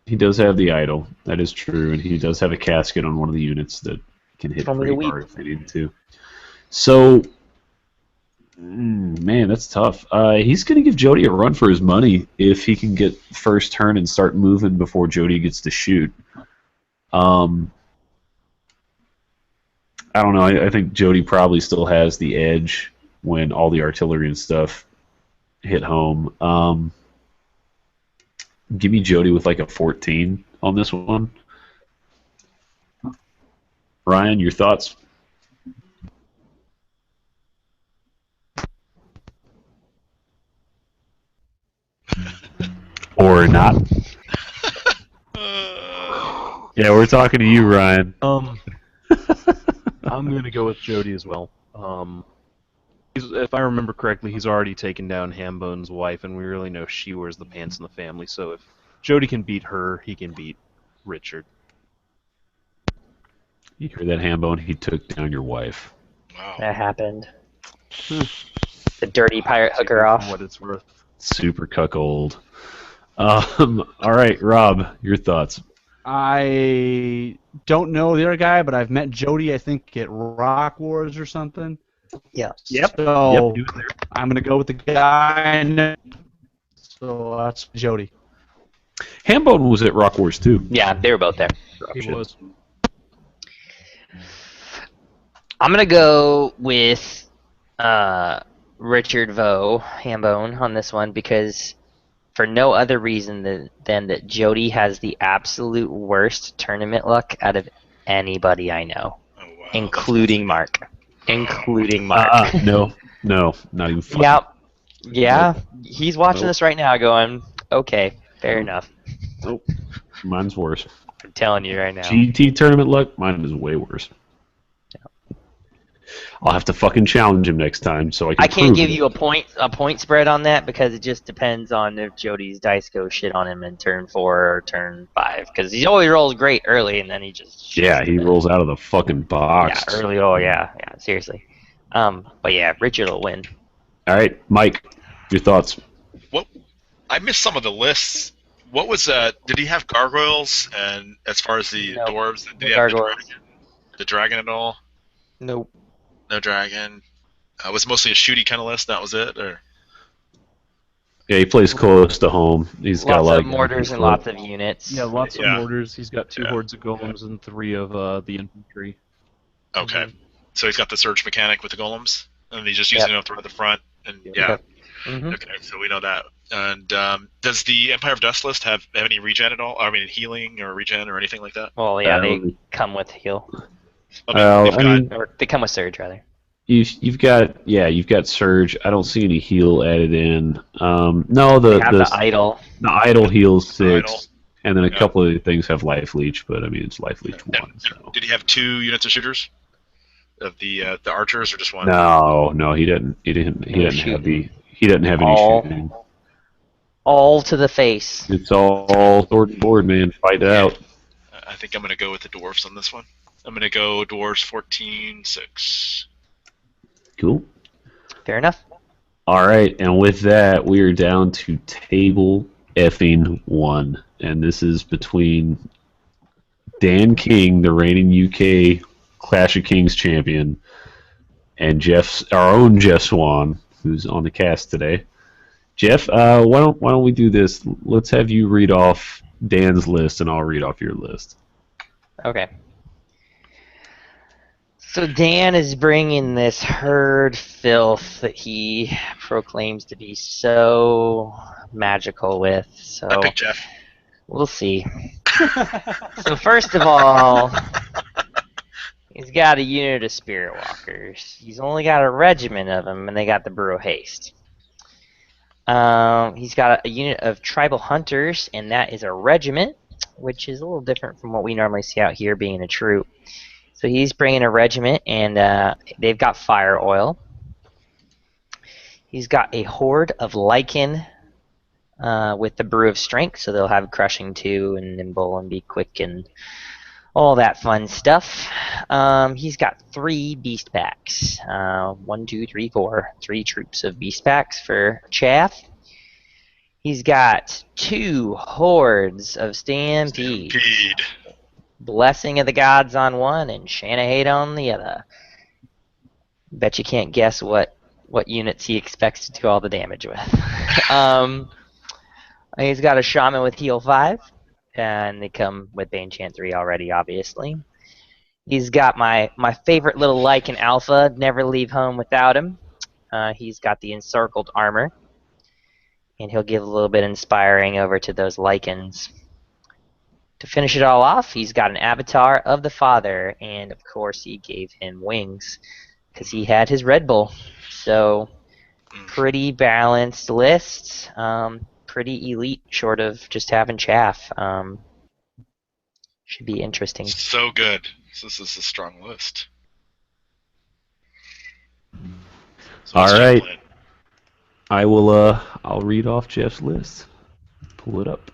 S1: He does have the idol. That is true, and he does have a casket on one of the units that can hit
S3: From the
S1: pretty
S3: week.
S1: hard if they need to. So, man, that's tough. He's going to give Jody a run for his money if he can get first turn and start moving before Jody gets to shoot. I don't know. I think Jody probably still has the edge when all the artillery and stuff hit home. Give me Jody with like a 14 on this one. Ryan, your thoughts? Or not? Yeah, we're talking to you, Ryan.
S2: I'm going to go with Jody as well. If I remember correctly, he's already taken down Hambone's wife, and we really know she wears the pants in the family. So if Jody can beat her, he can beat Richard.
S1: You hear that, Hambone? He took down your wife.
S5: Wow.
S3: That happened. The dirty pirate hooker
S2: For
S3: off.
S2: what it's worth.
S1: Super cuckold. All right, Rob, your thoughts.
S4: I don't know the other guy, but I've met Jody, I think, at Rock Wars or something.
S3: Yeah.
S1: Yep.
S4: So
S1: he was there.
S4: I'm going to go with the guy. So that's Jody.
S1: Hambone was at Rock Wars too.
S3: Yeah, they were both there.
S2: He was.
S3: I'm gonna go with Richard Vo Hambone on this one because for no other reason than that Jody has the absolute worst tournament luck out of anybody I know,
S5: Oh, wow.
S3: including Mark. Including Mark.
S1: No, not even fucking.
S3: Yep. Yeah, he's watching
S1: Nope.
S3: this right now going, okay, fair
S1: Nope.
S3: enough.
S1: Nope. Mine's worse.
S3: I'm telling you right now.
S1: GT tournament luck, mine is way worse. I'll have to fucking challenge him next time so I can.
S3: I can't
S1: prove
S3: give
S1: it.
S3: you a point spread on that because it just depends on if Jody's dice go shit on him in turn 4 or turn 5 because he always rolls great early and then he just
S1: Yeah, he rolls out of the fucking box.
S3: yeah early. Oh yeah, seriously. But yeah, Richard will win.
S1: All right, Mike, your thoughts?
S5: What? I missed some of the lists. What was did he have gargoyles? And as far as the
S3: No,
S5: dwarves, did
S3: no
S5: he have
S3: gargoyles.
S5: the dragon at all?
S3: Nope.
S5: No dragon. It was mostly a shooty kind of list. That was it, or
S1: Yeah, he plays close to home. He's got a
S3: Lots
S1: lot
S3: of mortars and lots of units.
S2: Yeah, lots
S5: Yeah.
S2: of mortars. He's got 2
S5: Yeah.
S2: hordes of golems and 3 of the infantry.
S5: okay.
S3: Mm-hmm.
S5: So he's got the surge mechanic with the golems, and he's just using them to run the front. And yeah,
S3: Mhm.
S5: okay. So we know that. And does the Empire of Dust list have any regen at all? I mean, healing or regen or anything like that?
S3: Well, yeah, they come with heal,
S5: They've got-
S3: or they come with surge rather.
S1: You've got Surge. I don't see any heal added in. No,
S3: They have the idol.
S1: the idol heals 6,
S5: Idol.
S1: and then a
S5: Yeah.
S1: couple of things have life leech, but I mean it's life leech 1. So
S5: Did he have 2 units of shooters? Of the archers, or just one?
S1: no, he didn't. He didn't have he doesn't have any
S3: All-
S1: shooting.
S3: All to the face.
S1: It's all sword and board, man. Fight it out.
S5: I think I'm going to go with the dwarves on this one. I'm going to go dwarves 14-6.
S1: Cool.
S3: Fair enough.
S1: All right, and with that, we are down to table effing 1, and this is between Dan King, the reigning UK Clash of Kings champion, and our own Jeff Swan, who's on the cast today. Jeff, why don't we do this? Let's have you read off Dan's list, and I'll read off your list.
S3: Okay. So Dan is bringing this herd filth that he proclaims to be so magical with. So
S5: I picked Jeff.
S3: we'll see. So first of all, he's got a unit of Spirit Walkers. He's only got a regiment of them, and they got the Brew of Haste. He's got a unit of Tribal Hunters, and that is a regiment, which is a little different from what we normally see out here being a troop. So he's bringing a regiment, and they've got fire oil. He's got a horde of Lycan with the Brew of Strength, so they'll have Crushing 2 and Nimble and be quick and all that fun stuff. He's got 3 beast packs. 1, 2, 3, 4. 3 troops of beast packs for chaff. He's got 2 hordes of Stampede. Blessing of the Gods on one and Shanahade on the other. Bet you can't guess what units he expects to do all the damage with. He's got a Shaman with heal 5. And they come with Bane Chant 3 already, obviously. He's got my favorite little Lycan Alpha, never leave home without him. He's got the Encircled Armor. And he'll give a little bit inspiring over to those Lycans. To finish it all off, he's got an Avatar of the Father, and of course he gave him wings, because he had his Red Bull. So, pretty balanced list, pretty elite, short of just having chaff. Should be interesting.
S5: So good. So this is a strong list. So
S1: All
S5: let's
S1: right.
S5: jump in.
S1: I will. I'll read off Jeff's list. Pull it up.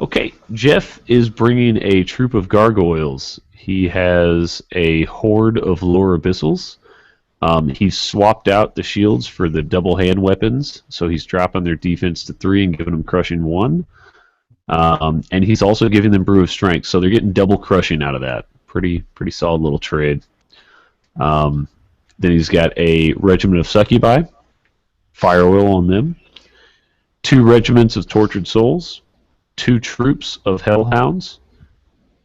S1: Okay, Jeff is bringing a troop of gargoyles. He has a horde of Lore Abyssals. He's swapped out the shields for the double hand weapons, so he's dropping their defense to 3 and giving them crushing 1. And he's also giving them Brew of Strength, so they're getting double crushing out of that. Pretty solid little trade. Then he's got a regiment of Succubi, fire oil on them, 2 regiments of Tortured Souls, 2 troops of Hellhounds.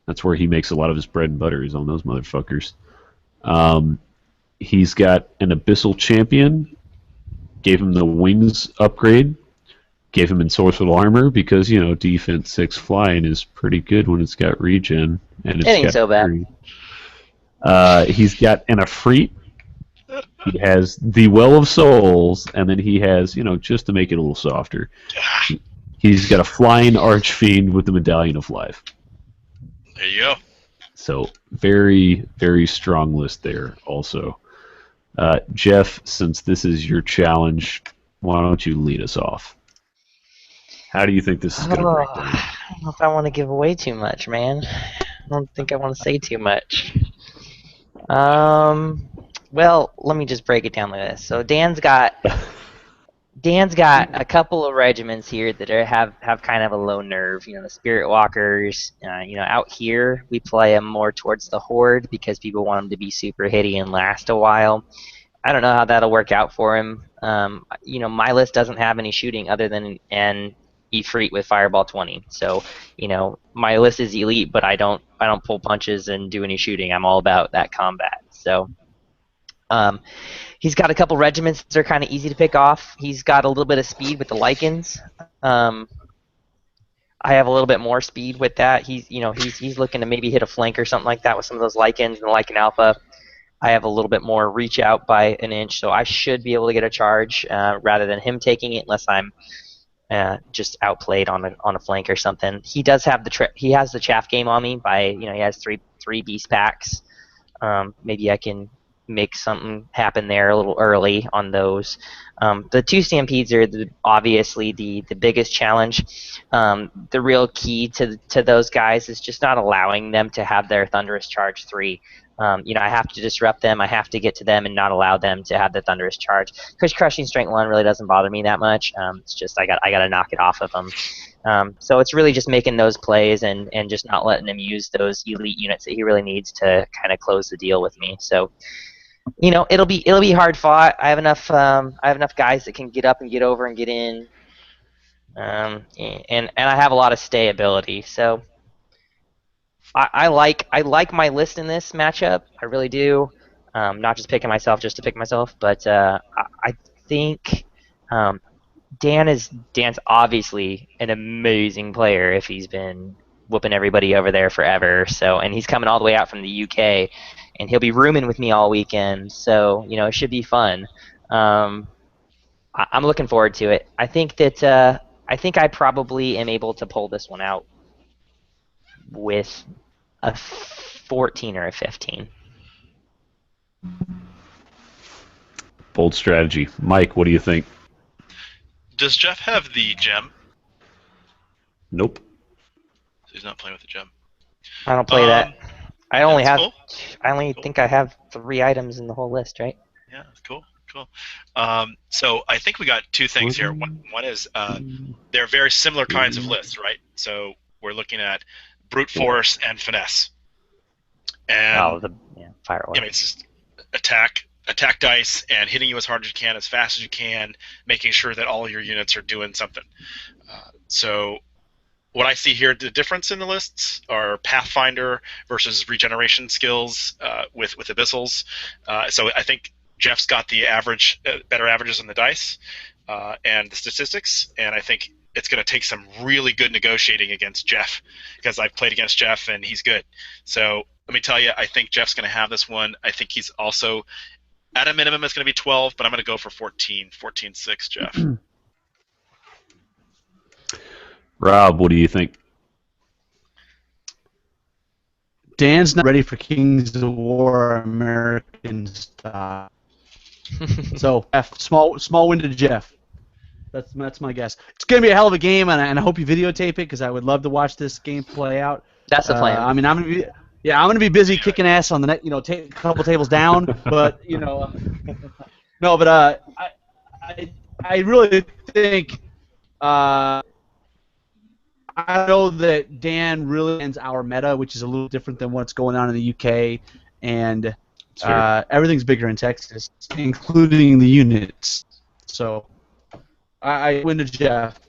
S1: That's where he makes a lot of his bread and butter, is on those motherfuckers. He's got an Abyssal Champion, gave him the wings upgrade, gave him ensorcelled armor because defense 6 flying is pretty good when it's got regen and it's
S3: It ain't
S1: got
S3: so bad.
S1: fury. He's got an Efreet. He has the Well of Souls, and then he has, just to make it a little softer, he's got a flying Archfiend with the Medallion of Life.
S5: There you go.
S1: So very, very strong list there also. Jeff, since this is your challenge, why don't you lead us off? How do you think this is going to break down?
S3: I don't know if I want to give away too much, man. I don't think I want to say too much. Well, let me just break it down like this. So Dan's got a couple of regiments here that have kind of a low nerve. The Spirit Walkers. Out here we play them more towards the Horde because people want them to be super hitty and last a while. I don't know how that'll work out for him. My list doesn't have any shooting other than an Efreet with Fireball 20. So, my list is elite, but I don't pull punches and do any shooting. I'm all about that combat. So, he's got a couple regiments that are kind of easy to pick off. He's got a little bit of speed with the Lycans. I have a little bit more speed with that. He's looking to maybe hit a flank or something like that with some of those Lycans and the Lycan Alpha. I have a little bit more reach out by an inch, so I should be able to get a charge rather than him taking it, unless I'm just outplayed on a flank or something. He does have he has the chaff game on me by he has three beast packs. Maybe I can make something happen there a little early on those. The 2 Stampedes are obviously the biggest challenge. The real key to those guys is just not allowing them to have their Thunderous Charge 3. I have to disrupt them. I have to get to them and not allow them to have the Thunderous Charge. Because Crushing Strength 1 really doesn't bother me that much. It's just I got to knock it off of them. So it's really just making those plays and just not letting him use those elite units that he really needs to kind of close the deal with me. So it'll be hard fought. I have enough guys that can get up and get over and get in. And I have a lot of stay ability. So I like my list in this matchup. I really do. Not just picking myself just to pick myself, but I think Dan's obviously an amazing player if he's been whooping everybody over there forever. So, and he's coming all the way out from the UK, and he'll be rooming with me all weekend. So it should be fun. I'm looking forward to it. I think I probably am able to pull this one out with a 14 or a 15.
S1: Bold strategy. Mike, what do you think?
S5: Does Jeff have the gem?
S1: Nope.
S5: So he's not playing with the gem.
S3: I don't play that. I only have.
S5: Cool.
S3: I only think I have 3 items in the whole list, right?
S5: Yeah, that's cool. So I think we got 2 things here. One is they're very similar kinds of lists, right? So we're looking at brute force and finesse. And
S3: firewall.
S5: It's just attack dice and hitting you as hard as you can, as fast as you can, making sure that all your units are doing something. So what I see here, the difference in the lists are Pathfinder versus regeneration skills with Abyssals. So I think Jeff's got the better averages on the dice and the statistics, and I think it's going to take some really good negotiating against Jeff, because I've played against Jeff and he's good. So let me tell you, I think Jeff's going to have this one. I think he's also, at a minimum, it's going to be 12, but I'm going to go for 14-6, Jeff.
S1: Rob, what do you think?
S4: Dan's not ready for Kings of War American style. So small win to Jeff. That's my guess. It's gonna be a hell of a game, and I hope you videotape it because I would love to watch this game play out.
S3: That's the plan.
S4: I mean, I'm gonna be busy kicking ass on the net, a couple tables down, but no, but I really think I know that Dan really ends our meta, which is a little different than what's going on in the UK, and everything's bigger in Texas, including the units. So I win to Jeff.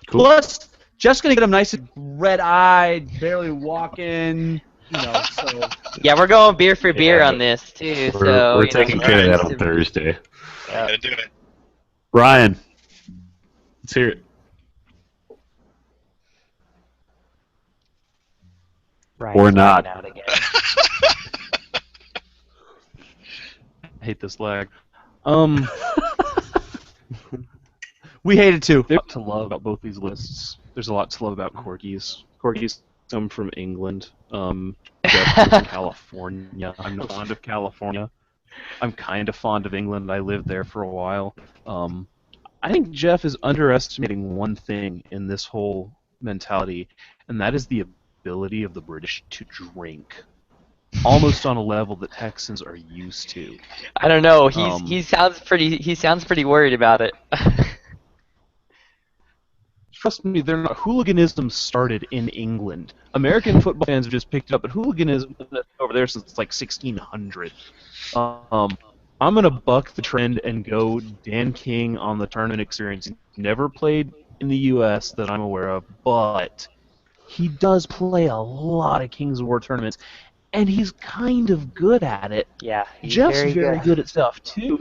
S1: Cool.
S4: Plus, Jeff's gonna get him nice and red-eyed, barely walking. So.
S3: Yeah, we're going beer for beer on this too.
S1: We're taking care of that on Thursday.
S5: Gotta do it.
S1: Ryan, let's hear it.
S3: Ryan's
S1: Or not.
S3: lagging out again.
S2: I hate this lag.
S4: We hate it too.
S2: There's a lot to love about both these lists. There's a lot to love about corgis. Corgis come from England. Jeff is from California. I'm not fond of California. I'm kind of fond of England. I lived there for a while. I think Jeff is underestimating one thing in this whole mentality, and that is the ability of the British to drink. Almost on a level that Texans are used to.
S3: I don't know. He sounds pretty worried about it.
S2: Trust me, they're not. Hooliganism started in England. American football fans have just picked it up, but hooliganism has been over there since like 1600. I'm gonna buck the trend and go Dan King on the tournament experience. Never played in the U.S. that I'm aware of, but he does play a lot of Kings of War tournaments, and he's kind of good at it.
S3: Yeah, he's
S2: Jeff's
S3: very
S2: very
S3: good.
S2: good at stuff too.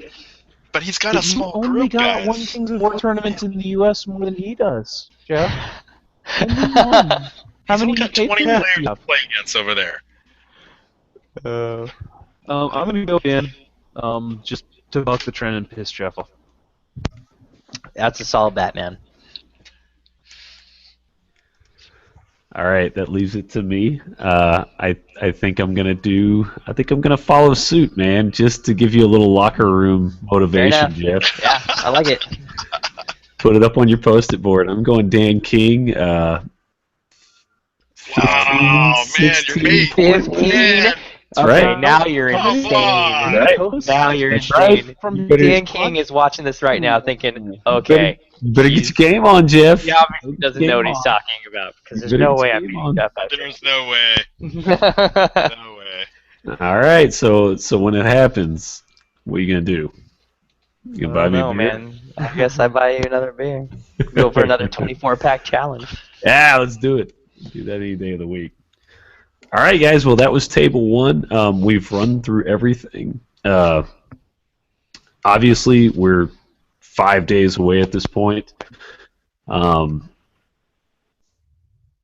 S5: But he's got a small
S2: You only
S5: group,
S2: got
S5: guys.
S2: one Kings of War tournament in the U.S. more than he does, Jeff. Only one. How
S5: He's
S2: many
S5: only got
S2: UK
S5: 20
S2: players
S5: players
S2: do you
S5: to
S2: have?
S5: play against over there.
S2: I'm gonna go in, just to buck the trend and piss Jeff off.
S3: That's a solid bet, man.
S1: All right, that leaves it to me. I think I'm gonna follow suit, man, just to give you a little locker room motivation,
S3: Fair
S1: Jeff.
S3: Yeah, I like it.
S1: Put it up on your post-it board. I'm going Dan King. 15,
S5: Wow, man, you're
S1: 16
S5: made.
S3: 15.
S5: Man.
S1: That's
S3: Okay,
S1: right.
S3: now you're
S5: Come
S3: insane.
S5: on.
S1: Right.
S3: Now you're
S1: That's
S3: insane.
S1: right.
S2: From
S1: You better-
S3: Dan King is watching this right now thinking, okay,
S1: You better get your game on, Jeff.
S3: he obviously doesn't know what he's
S1: on.
S3: talking about, because there's
S1: Better
S3: no
S1: get
S3: way
S1: your
S3: I'm
S1: game
S3: beating
S1: on.
S3: Jeff out
S5: There's no way.
S3: there.
S5: No way.
S1: All right, so when it happens, what are you gonna do? You gonna buy me a
S3: No,
S1: beer?
S3: man. I guess I buy you another beer. Go for another 24-pack challenge.
S1: Yeah, let's do it. Do that any day of the week. All right, guys. Well, that was table one. We've run through everything. Obviously, we're 5 days away at this point.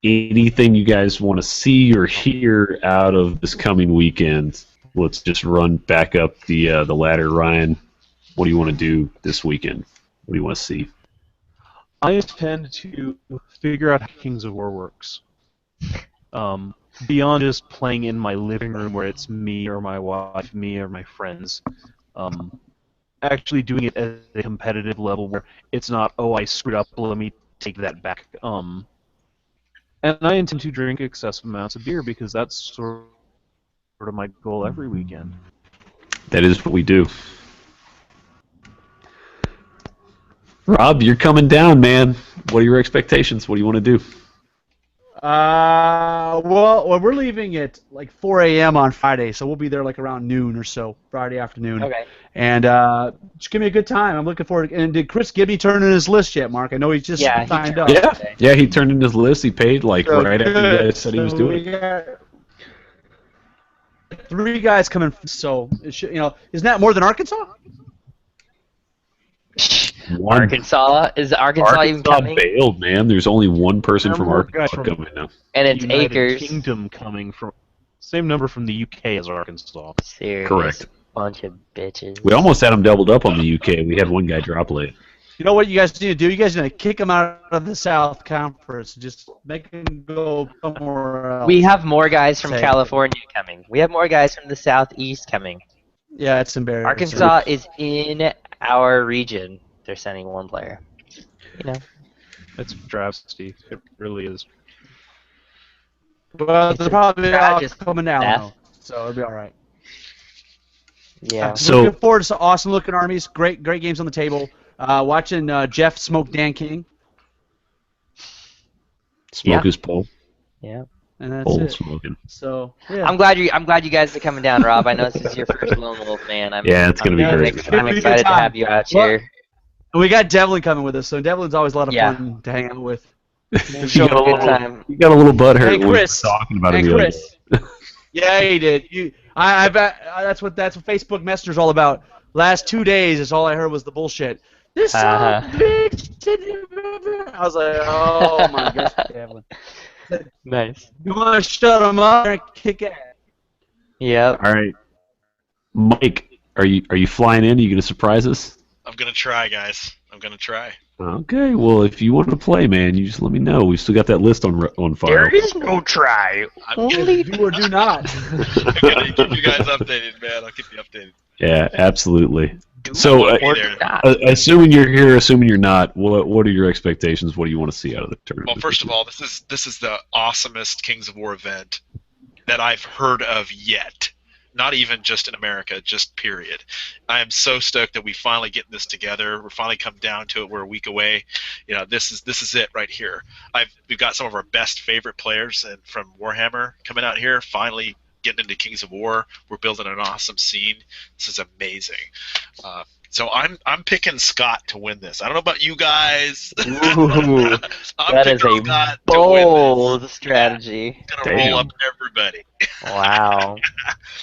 S1: Anything you guys want to see or hear out of this coming weekend? Let's just run back up the ladder, Ryan. What do you want to do this weekend? What do you want to see?
S2: I intend to figure out how Kings of War works. Beyond just playing in my living room where it's me or my wife, me or my friends. Actually doing it at a competitive level where it's not, oh, I screwed up, let me take that back. And I intend to drink excessive amounts of beer because that's sort of my goal every weekend.
S1: That is what we do. Rob, you're coming down, man. What are your expectations? What do you want to do?
S4: Well, we're leaving at like 4 a.m. on Friday, so we'll be there like around noon or so, Friday afternoon.
S3: Okay.
S4: And just give me a good time. I'm looking forward. And did Chris Gibby turn in his list yet, Mark? I know he's just
S3: Yeah, he
S4: signed
S3: turned
S4: up.
S3: in.
S1: Yeah, he turned in his list. He paid like
S4: So
S1: right after you
S4: good.
S1: guys said he was
S4: So
S1: doing
S4: we
S1: it.
S4: got 3 guys coming. So it should, isn't that more than Arkansas?
S1: One.
S3: Arkansas even
S1: Arkansas
S3: coming?
S1: bailed, man. There's only one person
S2: There are
S1: from
S2: more
S1: Arkansas
S2: guys from-
S1: coming now.
S3: And it's
S2: United
S3: Acres.
S2: Kingdom coming from same number from the UK as Arkansas.
S3: Serious
S1: Correct.
S3: bunch of bitches.
S1: We almost had them doubled up on the UK. We had one guy drop late.
S4: You know what you guys need to do? You guys need to kick them out of the South Conference. Just make them go somewhere else.
S3: We have more guys from
S4: Say-
S3: California coming. We have more guys from the Southeast coming.
S4: Yeah, it's embarrassing.
S3: Arkansas is in our region. They're sending one player. You know.
S2: It's travesty. It really is.
S4: But they're probably all
S3: Just
S4: coming down,
S3: death.
S4: though, so it'll be all right.
S3: Yeah.
S1: So-
S4: Looking forward to some awesome-looking armies. Great games on the table. Watching Jeff smoke Dan King,
S1: Smoke
S3: Yeah.
S1: his pole.
S3: Yeah.
S4: and that's
S1: Pole
S4: it.
S1: smoking.
S4: So yeah.
S3: I'm glad you guys are coming down, Rob. I know this is your first Lone Wolf, man.
S1: Yeah, it's gonna be
S3: I'm
S1: great.
S3: I'm excited to have you out
S4: Well,
S3: here.
S4: And we got Devlin coming with us, so Devlin's always a lot of
S3: Yeah.
S4: fun to hang out with.
S1: You
S3: Show
S1: got a
S3: a good
S1: little-
S3: time.
S1: You got a little butthurt
S4: Hey,
S1: when we were
S4: Chris.
S1: talking about it
S4: And
S1: the other
S4: Chris.
S1: day.
S4: Yeah, he did. That's what Facebook Messenger's all about. Last 2 days is all I heard was the bullshit. This son of a bitch. I was like, oh my gosh, Devlin.
S3: Nice.
S4: You want to shut them up and kick ass?
S3: Yep.
S1: All right, Mike, are you flying in? Are you going to surprise us?
S5: I'm gonna try, guys. I'm gonna try.
S1: Okay, well, if you want to play, man, you just let me know. We still got that list on file.
S3: There is no try. Only
S4: Do or do not.
S5: I'm gonna keep you guys updated, man. I'll keep you updated.
S1: Yeah, absolutely.
S3: do
S1: So,
S3: or
S5: there.
S3: do not.
S1: assuming you're here, assuming you're not, what are your expectations? What do you want to see out of the tournament?
S5: Well, first of all, this is the awesomest Kings of War event that I've heard of yet. Not even just in America, just period. I am so stoked that we finally getting this together. We're finally come down to it. We're a week away. You know, this is it right here. We've got some of our best favorite players and from Warhammer coming out here. Finally getting into Kings of War. We're building an awesome scene. This is amazing. So I'm picking Scott to win this. I don't know about you guys.
S3: Ooh,
S5: I'm
S3: that is
S5: picking
S3: a
S5: Scott to win
S3: bold strategy.
S5: this. Gonna roll up
S1: Damn.
S5: everybody.
S3: Wow.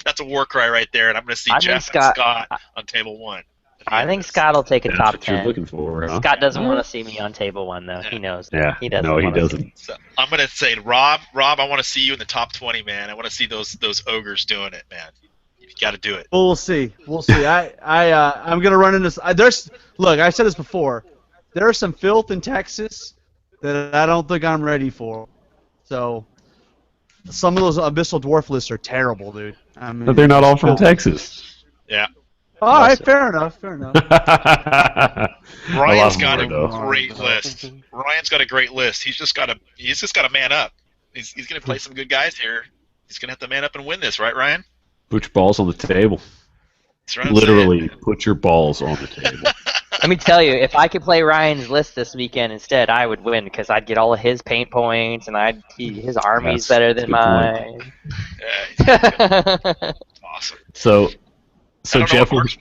S5: That's a war cry right there, and I'm gonna see
S3: I think
S5: Jeff
S3: Scott-
S5: and Scott on table one.
S3: I think Scott will take a
S1: That's
S3: top
S1: what you're
S3: 10.
S1: looking for, huh?
S3: Scott doesn't want to see me on table 1, though. He knows.
S1: Yeah,
S3: He doesn't.
S1: no, he
S3: wanna see
S1: doesn't.
S3: me.
S5: So I'm gonna say, Rob, I want to see you in the top 20, man. I want to see those ogres doing it, man. You got to do it.
S4: We'll see. We'll see. I'm gonna run into. Look. I said this before. There's some filth in Texas that I don't think I'm ready for. So, some of those abyssal dwarf lists are terrible, dude. I mean,
S1: But they're not all from Texas.
S5: Yeah.
S4: All right, fair enough.
S5: Ryan's got a
S1: though.
S5: great list. Ryan's got a great list. He's just got to man up. He's gonna play some good guys here. He's gonna have to man up and win this, right, Ryan?
S1: Put your balls on the table.
S5: That's what I'm
S1: Literally, put your balls on the table.
S3: Let me tell you, if I could play Ryan's list this weekend instead, I would win because I'd get all of his paint points and his army's better than
S1: That's
S3: mine.
S5: saying. Yeah, awesome.
S1: So
S5: I don't know
S1: Jeff,
S5: what Mark's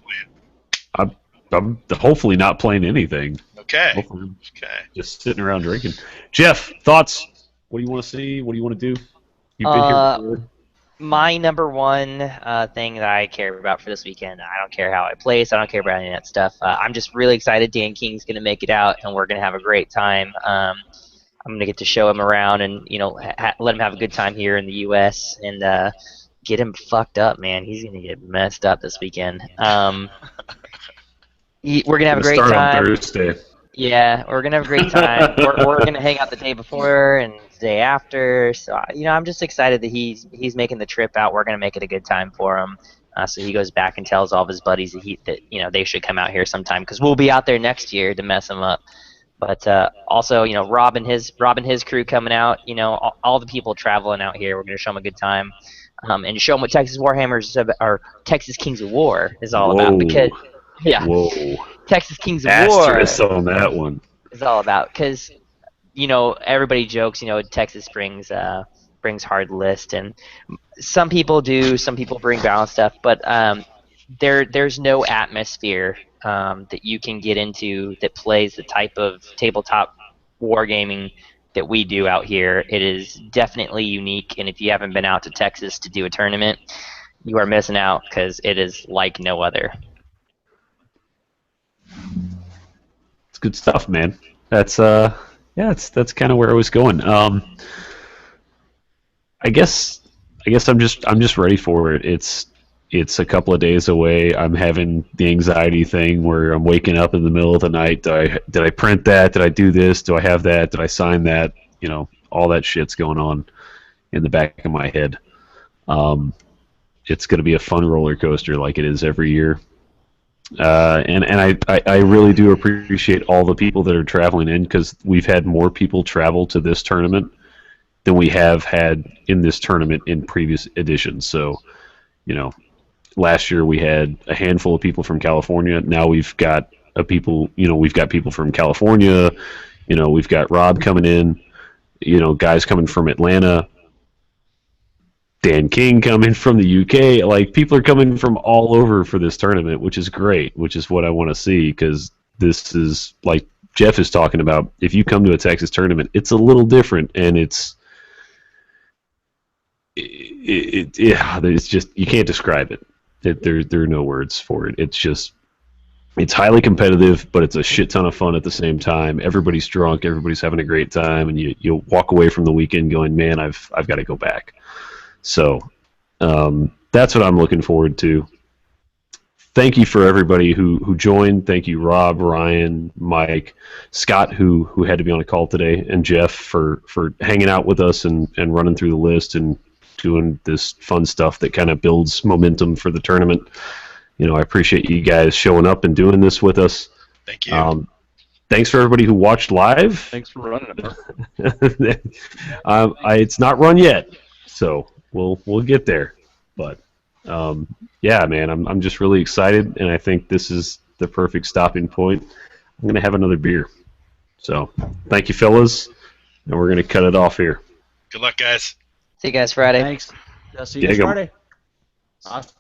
S5: playing.
S1: I'm hopefully not playing anything.
S5: Okay.
S1: Hopefully I'm
S5: Okay.
S1: just sitting around drinking. Jeff, thoughts? What do you want to see? What do you want to do? You've been here before.
S3: My number one thing that I care about for this weekend, I don't care how I place, I don't care about any of that stuff. I'm just really excited Dan King's going to make it out, and we're going to have a great time. I'm going to get to show him around and, let him have a good time here in the U.S. and get him fucked up, man. He's going to get messed up this weekend. We're going to have a great
S1: Start
S3: time.
S1: on Thursday.
S3: Yeah, we're gonna have a great time. we're gonna hang out the day before and the day after. So I'm just excited that he's making the trip out. We're gonna make it a good time for him. So he goes back and tells all of his buddies that they should come out here sometime because we'll be out there next year to mess him up. But also Rob and his crew coming out. All the people traveling out here. We're gonna show them a good time. And show them what Texas Warhammers or Texas Kings of War is all about because. Yeah.
S1: Whoa.
S3: Texas Kings of
S1: Asterisk
S3: War
S1: on that one.
S3: is all about because everybody jokes Texas brings hard list and some people do, some people bring balanced stuff, but there's no atmosphere that you can get into that plays the type of tabletop wargaming that we do out here. It is definitely unique, and if you haven't been out to Texas to do a tournament, you are missing out because it is like no other.
S1: It's good stuff, man. That's that's kind of where I was going. I guess I'm just ready for it. It's a couple of days away. I'm having the anxiety thing where I'm waking up in the middle of the night. Did I print that? Did I do this? Do I have that? Did I sign that? All that shit's going on in the back of my head. It's going to be a fun roller coaster like it is every year. And I really do appreciate all the people that are traveling in because we've had more people travel to this tournament than we have had in this tournament in previous editions. So, last year we had a handful of people from California. Now we've got people from California. We've got Rob coming in. Guys coming from Atlanta. Dan King coming from the UK. Like, people are coming from all over for this tournament, which is great, which is what I want to see, because this is, like Jeff is talking about, if you come to a Texas tournament, it's a little different, and it's just, you can't describe it. There are no words for it. It's just It's highly competitive, but it's a shit ton of fun at the same time. Everybody's drunk, everybody's having a great time, and you'll walk away from the weekend going, man, I've got to go back. So that's what I'm looking forward to. Thank you for everybody who joined. Thank you, Rob, Ryan, Mike, Scott, who had to be on a call today, and Jeff for hanging out with us and running through the list and doing this fun stuff that kind of builds momentum for the tournament. I appreciate you guys showing up and doing this with us.
S5: Thank you.
S1: Thanks for everybody who watched live.
S2: Thanks for running it,
S1: it's not run yet, so we'll get there. But yeah, man, I'm just really excited, and I think this is the perfect stopping point. I'm gonna have another beer. So thank you, fellas, and we're gonna cut it off here.
S5: Good luck, guys.
S3: See you guys Friday.
S4: Thanks. I'll see you guys Friday. Awesome.